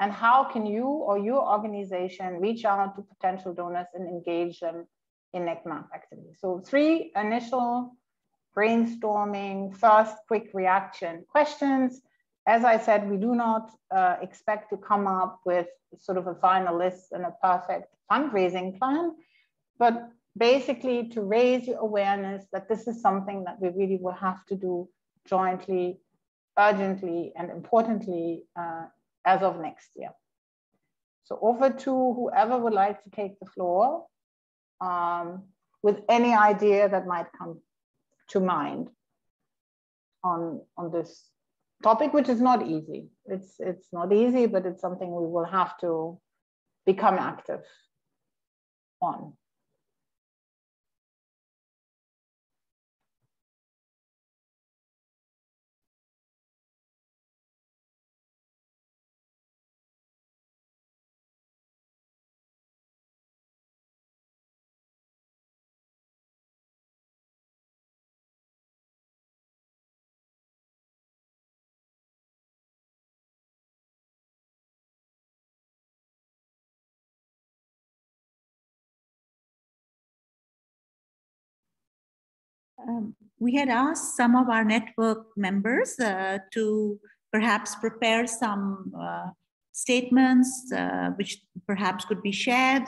And how can you or your organization reach out to potential donors and engage them in NEQMAP activities? So 3 initial brainstorming, first quick reaction questions. As I said, we do not expect to come up with sort of a final list and a perfect fundraising plan, but basically to raise your awareness that this is something that we really will have to do jointly, urgently, and importantly, as of next year. So over to whoever would like to take the floor with any idea that might come to mind on this topic, which is not easy. It's not easy, but it's something we will have to become active on. We had asked some of our network members to perhaps prepare some statements which perhaps could be shared,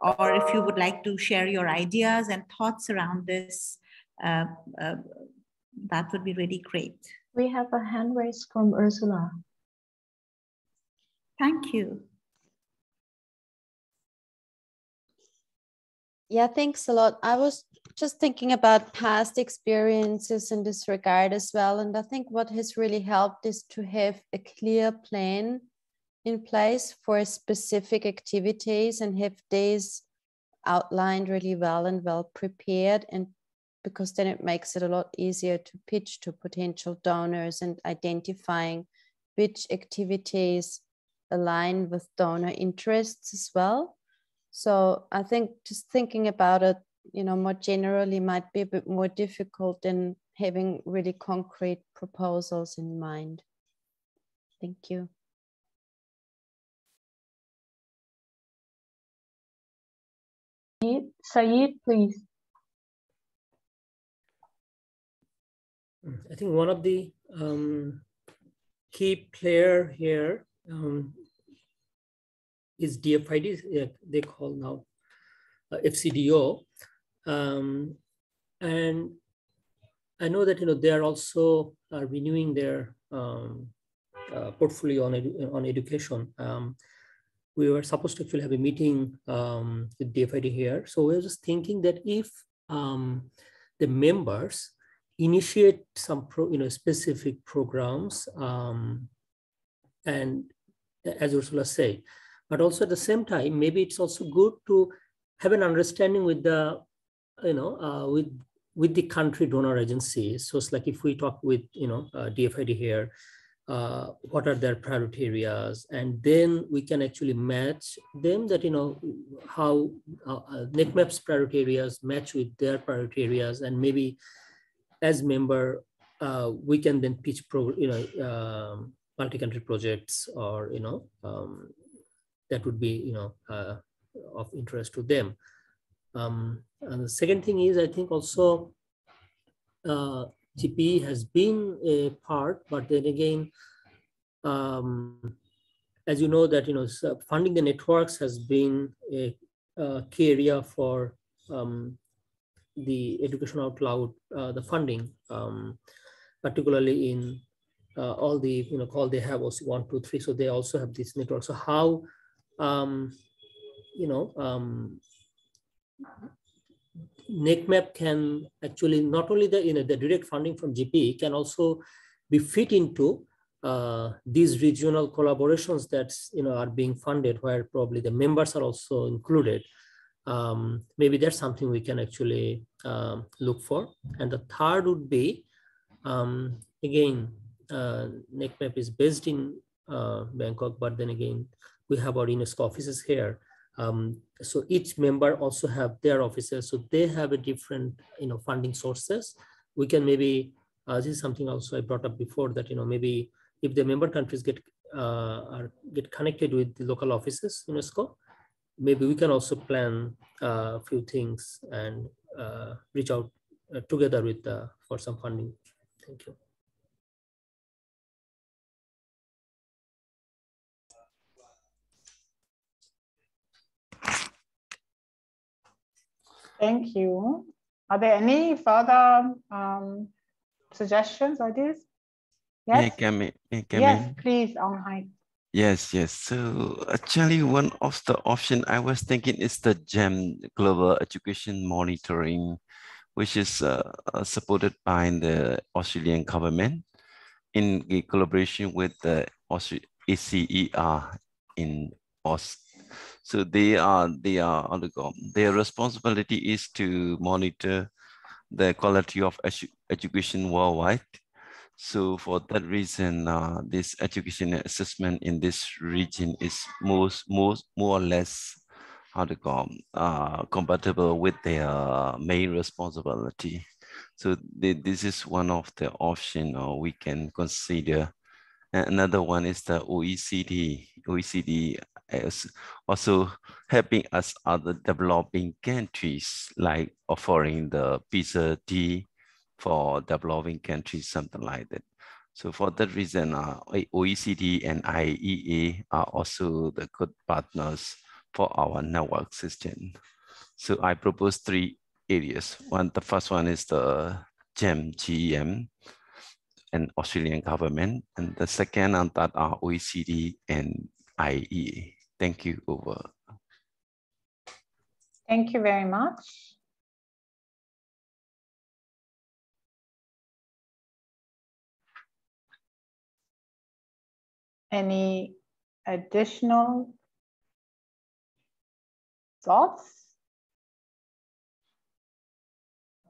or if you would like to share your ideas and thoughts around this, that would be really great. We have a hand raised from Ursula. Thank you. Yeah, thanks a lot. I was just thinking about past experiences in this regard as well. And I think what has really helped is to have a clear plan in place for specific activities and have these outlined really well and well prepared. And because then it makes it a lot easier to pitch to potential donors and identifying which activities align with donor interests as well. So I think just thinking about it, you know, more generally might be a bit more difficult than having really concrete proposals in mind. Thank you. Saeed, please. I think one of the key player here is DFID, they call now FCDO. And I know that, you know, they are also renewing their portfolio on education. We were supposed to actually have a meeting with DFID here. So we were just thinking that if the members initiate some specific programs, and as Ursula said, but also at the same time, maybe it's also good to have an understanding with the, with the country donor agencies. So it's like if we talk with, DFID here, what are their priority areas, and then we can actually match them that, how NEQMAP's priority areas match with their priority areas, and maybe as member, we can then pitch multi-country projects, or that would be of interest to them. And the second thing is, I think also GP has been a part, but then again, as you know that, so funding the networks has been a key area for the Education Out Loud, the funding, particularly in all the, call they have also 1, 2, 3. So they also have this network. So how, NEQMAP can actually not only the, the direct funding from GP can also be fit into these regional collaborations that, are being funded, where probably the members are also included. Maybe that's something we can actually look for. And the third would be, again, NEQMAP is based in Bangkok, but then again, we have our UNESCO offices here. So each member also have their offices, so they have a different, funding sources. We can maybe, this is something also I brought up before, that, maybe if the member countries get connected with the local offices, UNESCO, maybe we can also plan a few things and reach out together with for some funding. Thank you. Thank you. Are there any further suggestions, ideas? Yes. Yes, please. Hi. Yes. So actually, one of the options I was thinking is the GEM, Global Education Monitoring, which is supported by the Australian government in collaboration with the ACER in Aus. So their responsibility is to monitor the quality of education worldwide. So for that reason, this education assessment in this region is more or less compatible with their main responsibility. So this is one of the options we can consider. Another one is the OECD. OECD is also helping us other developing countries, like offering the PISA D for developing countries, something like that. So for that reason, OECD and IEA are also the good partners for our network system. So I propose 3 areas. The first one is the GEM, and Australian government, and the second and third are OECD and IEA. Thank you. Over. Thank you very much. Any additional thoughts?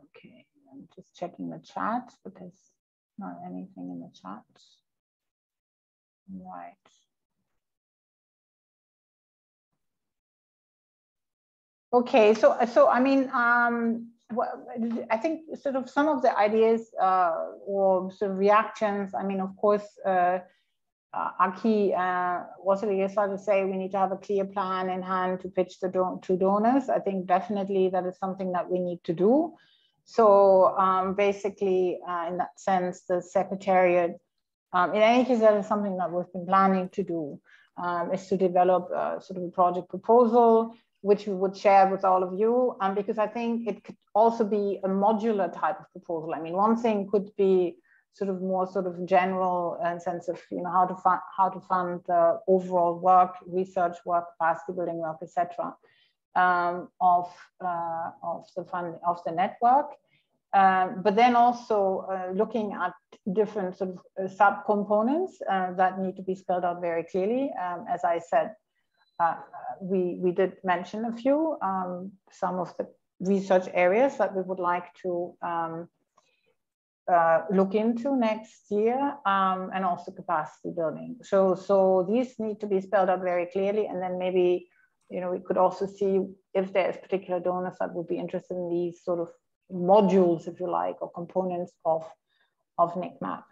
Okay, I'm just checking the chat, but there's not anything in the chat. Right. Okay, so I mean, I think sort of some of the ideas or sort of reactions. I mean, of course, Aki was to say we need to have a clear plan in hand to pitch to donors. I think definitely that is something that we need to do. So basically, in that sense, the Secretariat, in any case, that is something that we've been planning to do, is to develop sort of a project proposal, which we would share with all of you, because I think it could also be a modular type of proposal. I mean, one thing could be sort of more sort of general sense of, you know, how to fund the overall work, research work, capacity building work, etc. Of the funding of the network, but then also looking at different sort of subcomponents that need to be spelled out very clearly. As I said, we did mention a few, some of the research areas that we would like to look into next year, and also capacity building. So these need to be spelled out very clearly, and then maybe, you know, we could also see if there's particular donors that would be interested in these sort of modules, if you like, or components of NEQMAP.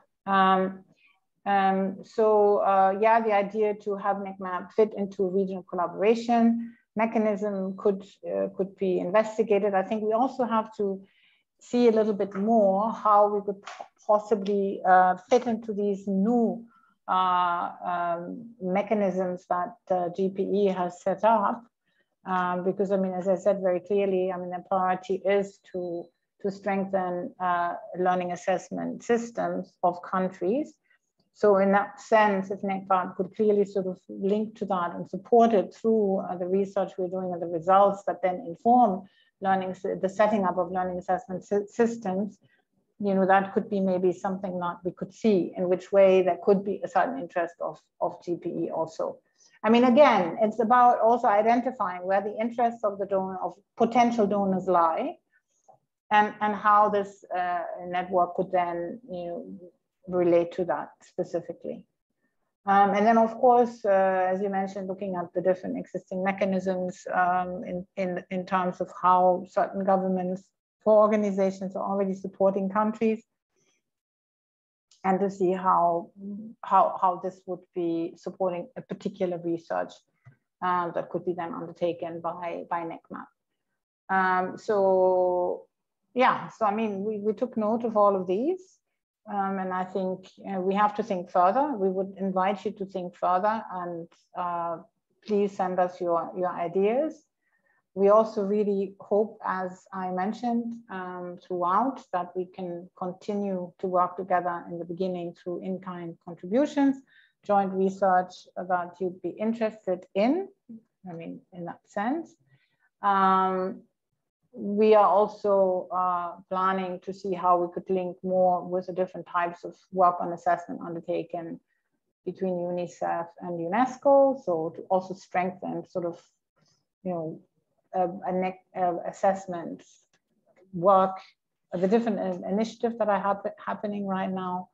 Yeah, the idea to have NEQMAP fit into regional collaboration mechanism could be investigated. I think we also have to see a little bit more how we could possibly fit into these new mechanisms that GPE has set up. Because, I mean, as I said very clearly, I mean, the priority is to strengthen learning assessment systems of countries. So in that sense, if NEQMAP could clearly sort of link to that and support it through the research we're doing and the results that then inform the setting up of learning assessment systems, you know, that could be maybe something that we could see in which way there could be a certain interest of GPE also. I mean, again, it's about also identifying where the interests of the donor, of potential donors lie, and how this network could then, you know, relate to that specifically. And then, of course, as you mentioned, looking at the different existing mechanisms in terms of how certain governments or organizations are already supporting countries, and to see how this would be supporting a particular research that could be then undertaken by NEQMAP. So yeah, so I mean, we took note of all of these. And I think we have to think further. We would invite you to think further, and please send us your ideas. We also really hope, as I mentioned throughout, that we can continue to work together in the beginning through in-kind contributions, joint research that you'd be interested in, I mean, in that sense. We are also planning to see how we could link more with the different types of work on assessment undertaken between UNICEF and UNESCO. So to also strengthen sort of, you know, assessment work, the different initiatives that are happening right now.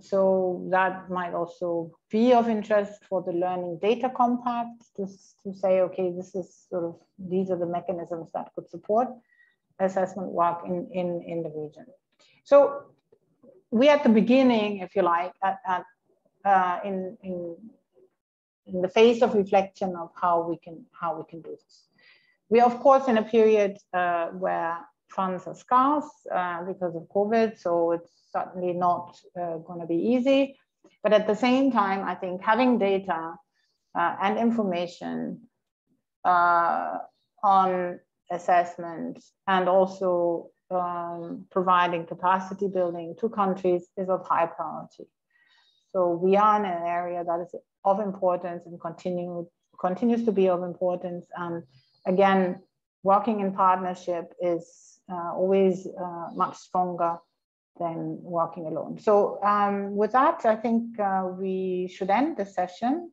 So that might also be of interest for the Learning Data Compact, to say, okay, this is sort of, these are the mechanisms that could support assessment work in the region. So we at the beginning, if you like, in the phase of reflection of how we can do this. We are, of course, in a period where funds are scarce because of COVID, so it's certainly not going to be easy. But at the same time, I think having data and information on assessment and also providing capacity building to countries is of high priority. So we are in an area that is of importance and continues to be of importance. And again, working in partnership is always much stronger than working alone. So with that, I think we should end the session.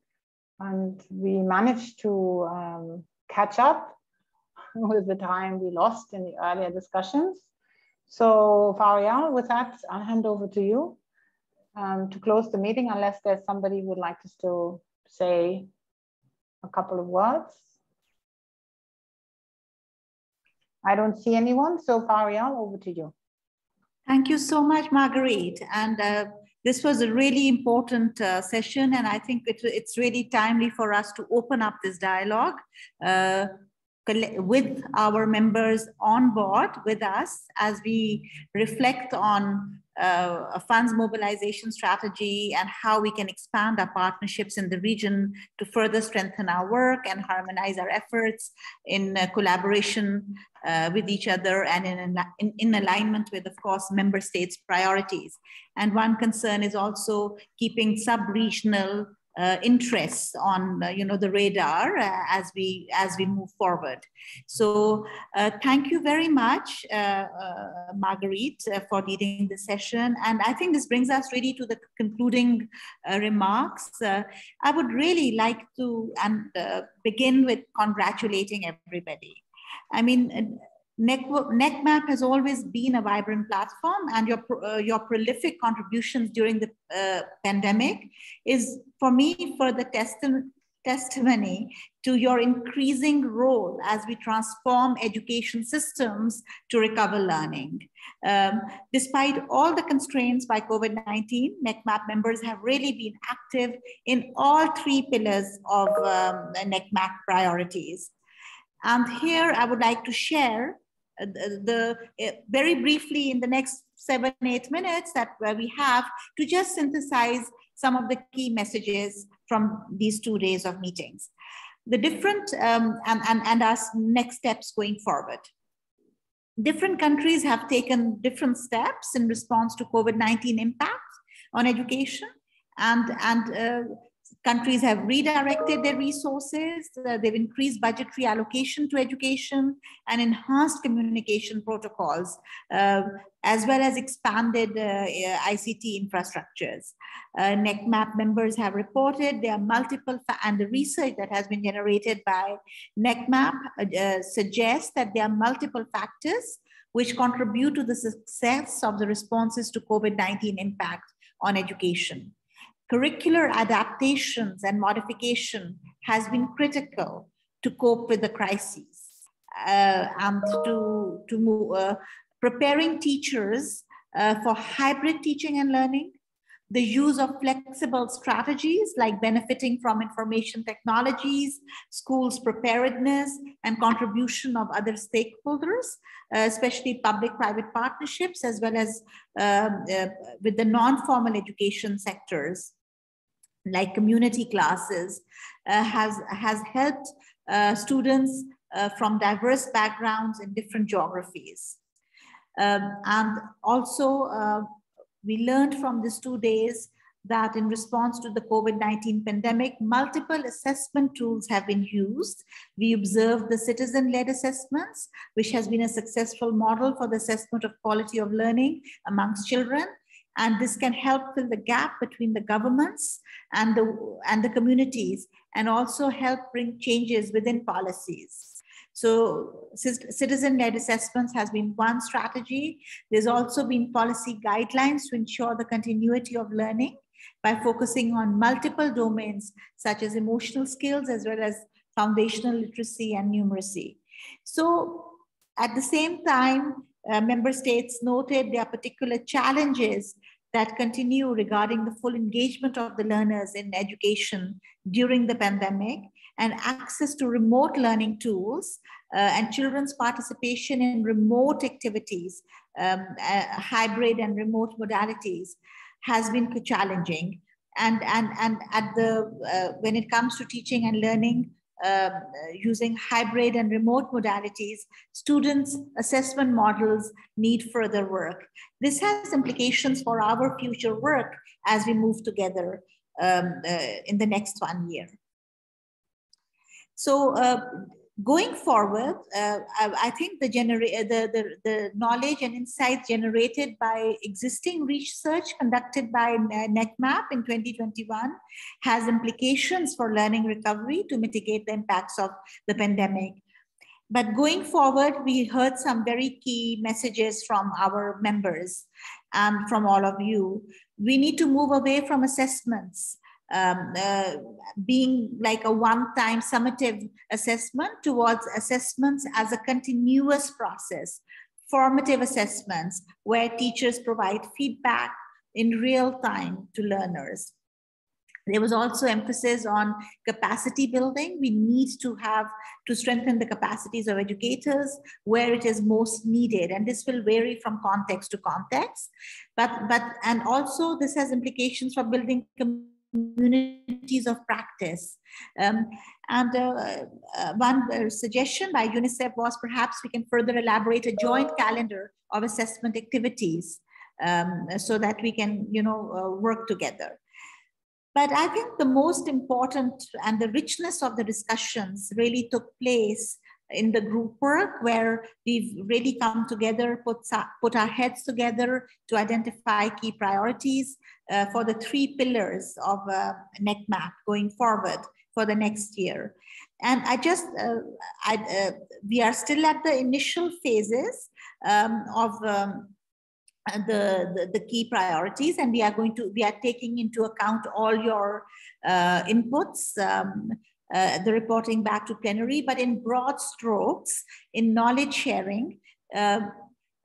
And we managed to catch up with the time we lost in the earlier discussions. So Faria, with that, I'll hand over to you to close the meeting, unless there's somebody who would like to still say a couple of words. I don't see anyone, so Faria, over to you. Thank you so much, Marguerite. And this was a really important session, and I think it's really timely for us to open up this dialogue with our members on board with us as we reflect on a funds mobilization strategy and how we can expand our partnerships in the region to further strengthen our work and harmonize our efforts in collaboration with each other and in alignment with, of course, member states' priorities. And one concern is also keeping sub-regional interests on the radar as we move forward. So thank you very much, Marguerite, for leading the session. And I think this brings us really to the concluding remarks. I would really like to begin with congratulating everybody. I mean, NEQMAP has always been a vibrant platform, and your prolific contributions during the pandemic is, for me, further testimony to your increasing role as we transform education systems to recover learning. Despite all the constraints by COVID-19, NEQMAP members have really been active in all three pillars of NEQMAP priorities. And here I would like to share very briefly in the next 7-8 minutes that we have to just synthesize some of the key messages from these 2 days of meetings. The different and our next steps going forward. Different countries have taken different steps in response to COVID-19 impact on education, and countries have redirected their resources. They've increased budgetary allocation to education and enhanced communication protocols, as well as expanded ICT infrastructures. NEQMAP members have reported there are multiple, and the research that has been generated by NEQMAP suggests that there are multiple factors which contribute to the success of the responses to COVID-19 impact on education. Curricular adaptations and modification has been critical to cope with the crises and to preparing teachers for hybrid teaching and learning, the use of flexible strategies like benefiting from information technologies, schools preparedness, and contribution of other stakeholders, especially public-private partnerships, as well as with the non-formal education sectors, like community classes, has helped students from diverse backgrounds in different geographies. And also, we learned from these 2 days that in response to the COVID-19 pandemic, multiple assessment tools have been used. We observed the citizen-led assessments, which has been a successful model for the assessment of quality of learning amongst children. And this can help fill the gap between the governments and the communities, and also help bring changes within policies. So citizen-led assessments has been one strategy. There's also been policy guidelines to ensure the continuity of learning by focusing on multiple domains, such as emotional skills, as well as foundational literacy and numeracy. So at the same time, member states noted there are particular challenges that continue regarding the full engagement of the learners in education during the pandemic, and access to remote learning tools and children's participation in remote activities, hybrid and remote modalities has been challenging. And at the when it comes to teaching and learning using hybrid and remote modalities, students' assessment models need further work. This has implications for our future work as we move together in the next 1 year. So going forward, I think the knowledge and insights generated by existing research conducted by NEQMAP in 2021 has implications for learning recovery to mitigate the impacts of the pandemic. But going forward, we heard some very key messages from our members and from all of you. We need to move away from assessments being like a one-time summative assessment towards assessments as a continuous process, formative assessments where teachers provide feedback in real time to learners. There was also emphasis on capacity building. We need to strengthen the capacities of educators where it is most needed. And this will vary from context to context. And also this has implications for building communities of practice. One suggestion by UNICEF was perhaps we can further elaborate a joint calendar of assessment activities so that we can, work together. But I think the most important and the richness of the discussions really took place in the group work, where we've really come together, put our heads together to identify key priorities for the 3 pillars of NEQMAP going forward for the next year. And we are still at the initial phases of the key priorities, and we are taking into account all your inputs, the reporting back to plenary, but in broad strokes, in knowledge sharing.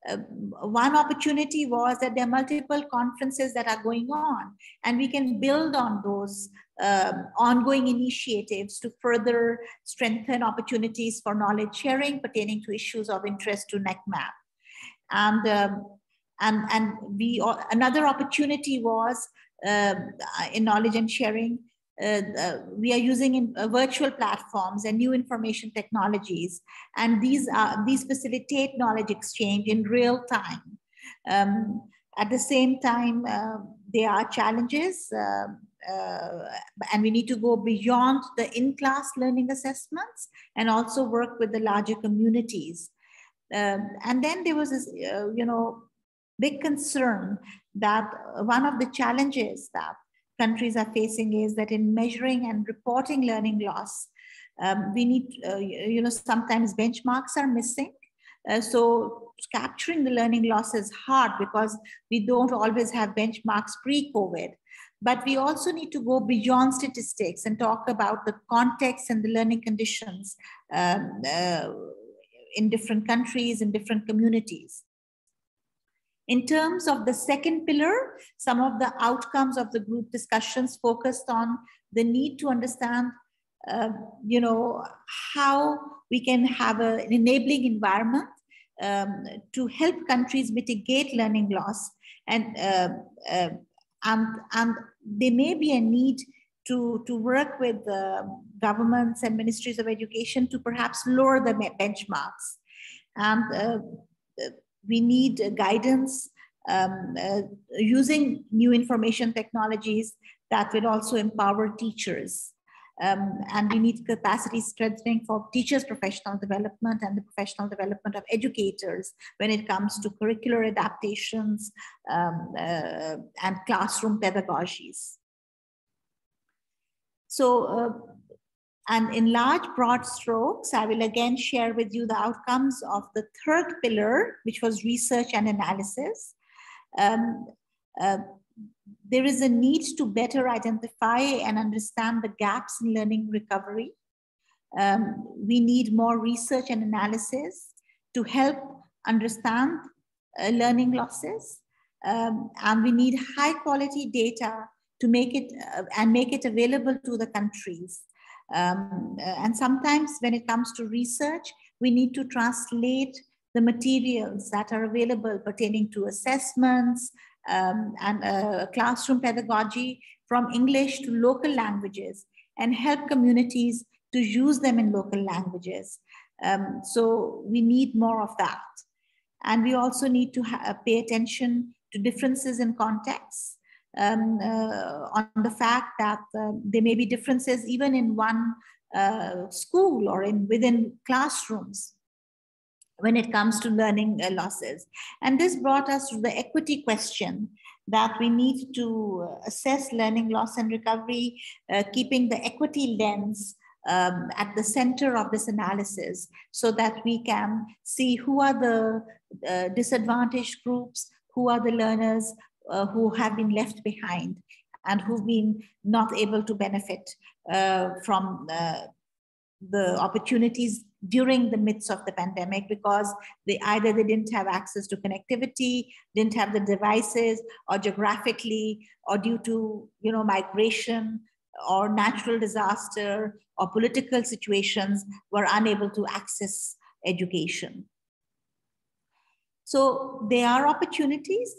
One opportunity was that there are multiple conferences that are going on, and we can build on those ongoing initiatives to further strengthen opportunities for knowledge sharing pertaining to issues of interest to NEQMAP. And another opportunity was in knowledge and sharing. We are using virtual platforms and new information technologies, and these facilitate knowledge exchange in real time. At the same time, there are challenges, and we need to go beyond the in-class learning assessments and also work with the larger communities. And then there was this, big concern that one of the challenges that countries are facing is that in measuring and reporting learning loss, we need, sometimes benchmarks are missing. So capturing the learning loss is hard because we don't always have benchmarks pre-COVID. But we also need to go beyond statistics and talk about the context and the learning conditions in different countries and different communities. In terms of the second pillar, some of the outcomes of the group discussions focused on the need to understand, how we can have an enabling environment to help countries mitigate learning loss, and there may be a need to work with governments and ministries of education to perhaps lower the benchmarks. And we need guidance using new information technologies that will also empower teachers. And we need capacity strengthening for teachers' professional development and the professional development of educators when it comes to curricular adaptations and classroom pedagogies. So, and in large, broad strokes, I will again share with you the outcomes of the third pillar, which was research and analysis. There is a need to better identify and understand the gaps in learning recovery. We need more research and analysis to help understand learning losses. And we need high quality data to make it available to the countries. And sometimes when it comes to research, we need to translate the materials that are available pertaining to assessments and classroom pedagogy from English to local languages and help communities to use them in local languages. So we need more of that. And we also need to pay attention to differences in context. On the fact that there may be differences even in one school or within classrooms when it comes to learning losses. And this brought us to the equity question that we need to assess learning loss and recovery, keeping the equity lens at the center of this analysis so that we can see who are the disadvantaged groups, who are the learners who have been left behind and who've been not able to benefit from the opportunities during the midst of the pandemic because either they didn't have access to connectivity, didn't have the devices, or geographically, or due to migration or natural disaster or political situations were unable to access education. So there are opportunities.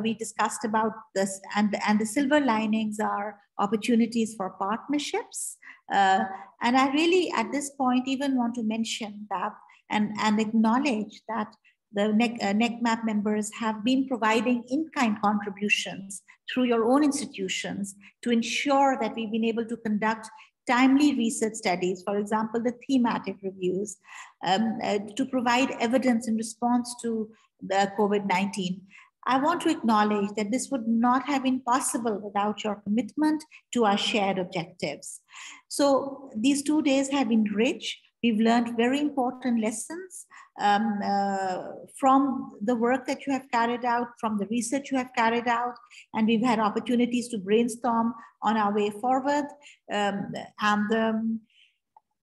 We discussed about this, and the silver linings are opportunities for partnerships. And I really, at this point, even want to mention that and acknowledge that the NEQMAP members have been providing in-kind contributions through your own institutions to ensure that we've been able to conduct timely research studies, for example, the thematic reviews, to provide evidence in response to the COVID-19. I want to acknowledge that this would not have been possible without your commitment to our shared objectives. So these 2 days have been rich. We've learned very important lessons from the work that you have carried out, from the research you have carried out, and we've had opportunities to brainstorm on our way forward.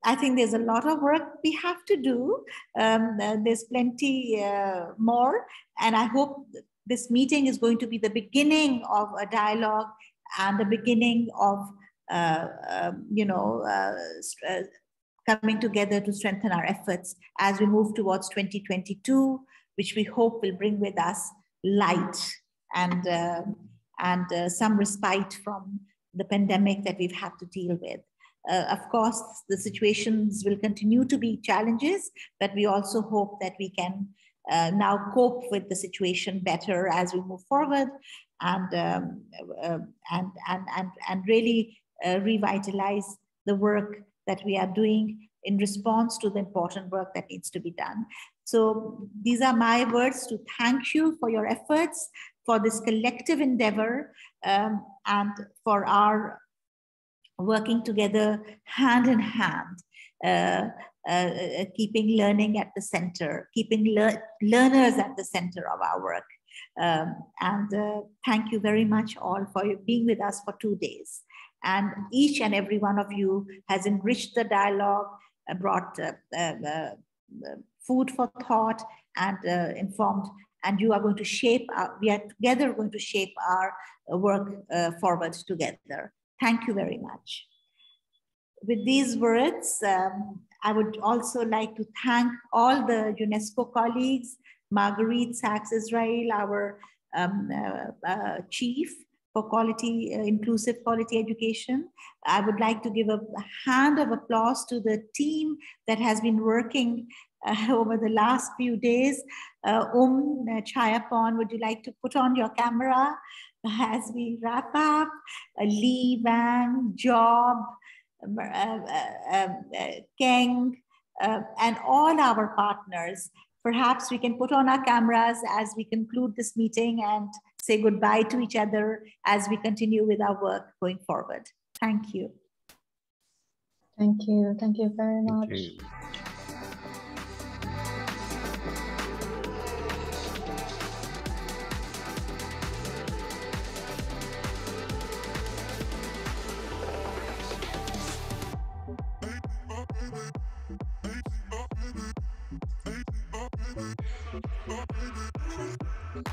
I think there's a lot of work we have to do. There's plenty more, and I hope this meeting is going to be the beginning of a dialogue and the beginning of coming together to strengthen our efforts as we move towards 2022, which we hope will bring with us light and some respite from the pandemic that we've had to deal with. Of course, the situations will continue to be challenges, but we also hope that we can now cope with the situation better as we move forward and really revitalize the work that we are doing in response to the important work that needs to be done. So these are my words to thank you for your efforts, for this collective endeavor, and for our working together hand in hand, keeping learning at the center, keeping learners at the center of our work. Thank you very much all for being with us for 2 days. And each and every one of you has enriched the dialogue, brought food for thought, and informed. And you are going to shape, we are together going to shape our work forward together. Thank you very much. With these words, I would also like to thank all the UNESCO colleagues, Marguerite Sachs-Israel, our chief for quality, inclusive quality education. I would like to give a hand of applause to the team that has been working over the last few days. Chayapon, would you like to put on your camera as we wrap up? Lee, Wang, Job, Keng, and all our partners. Perhaps we can put on our cameras as we conclude this meeting and say goodbye to each other as we continue with our work going forward. Thank you. Thank you. Thank you very much. Thank you. Oh, baby.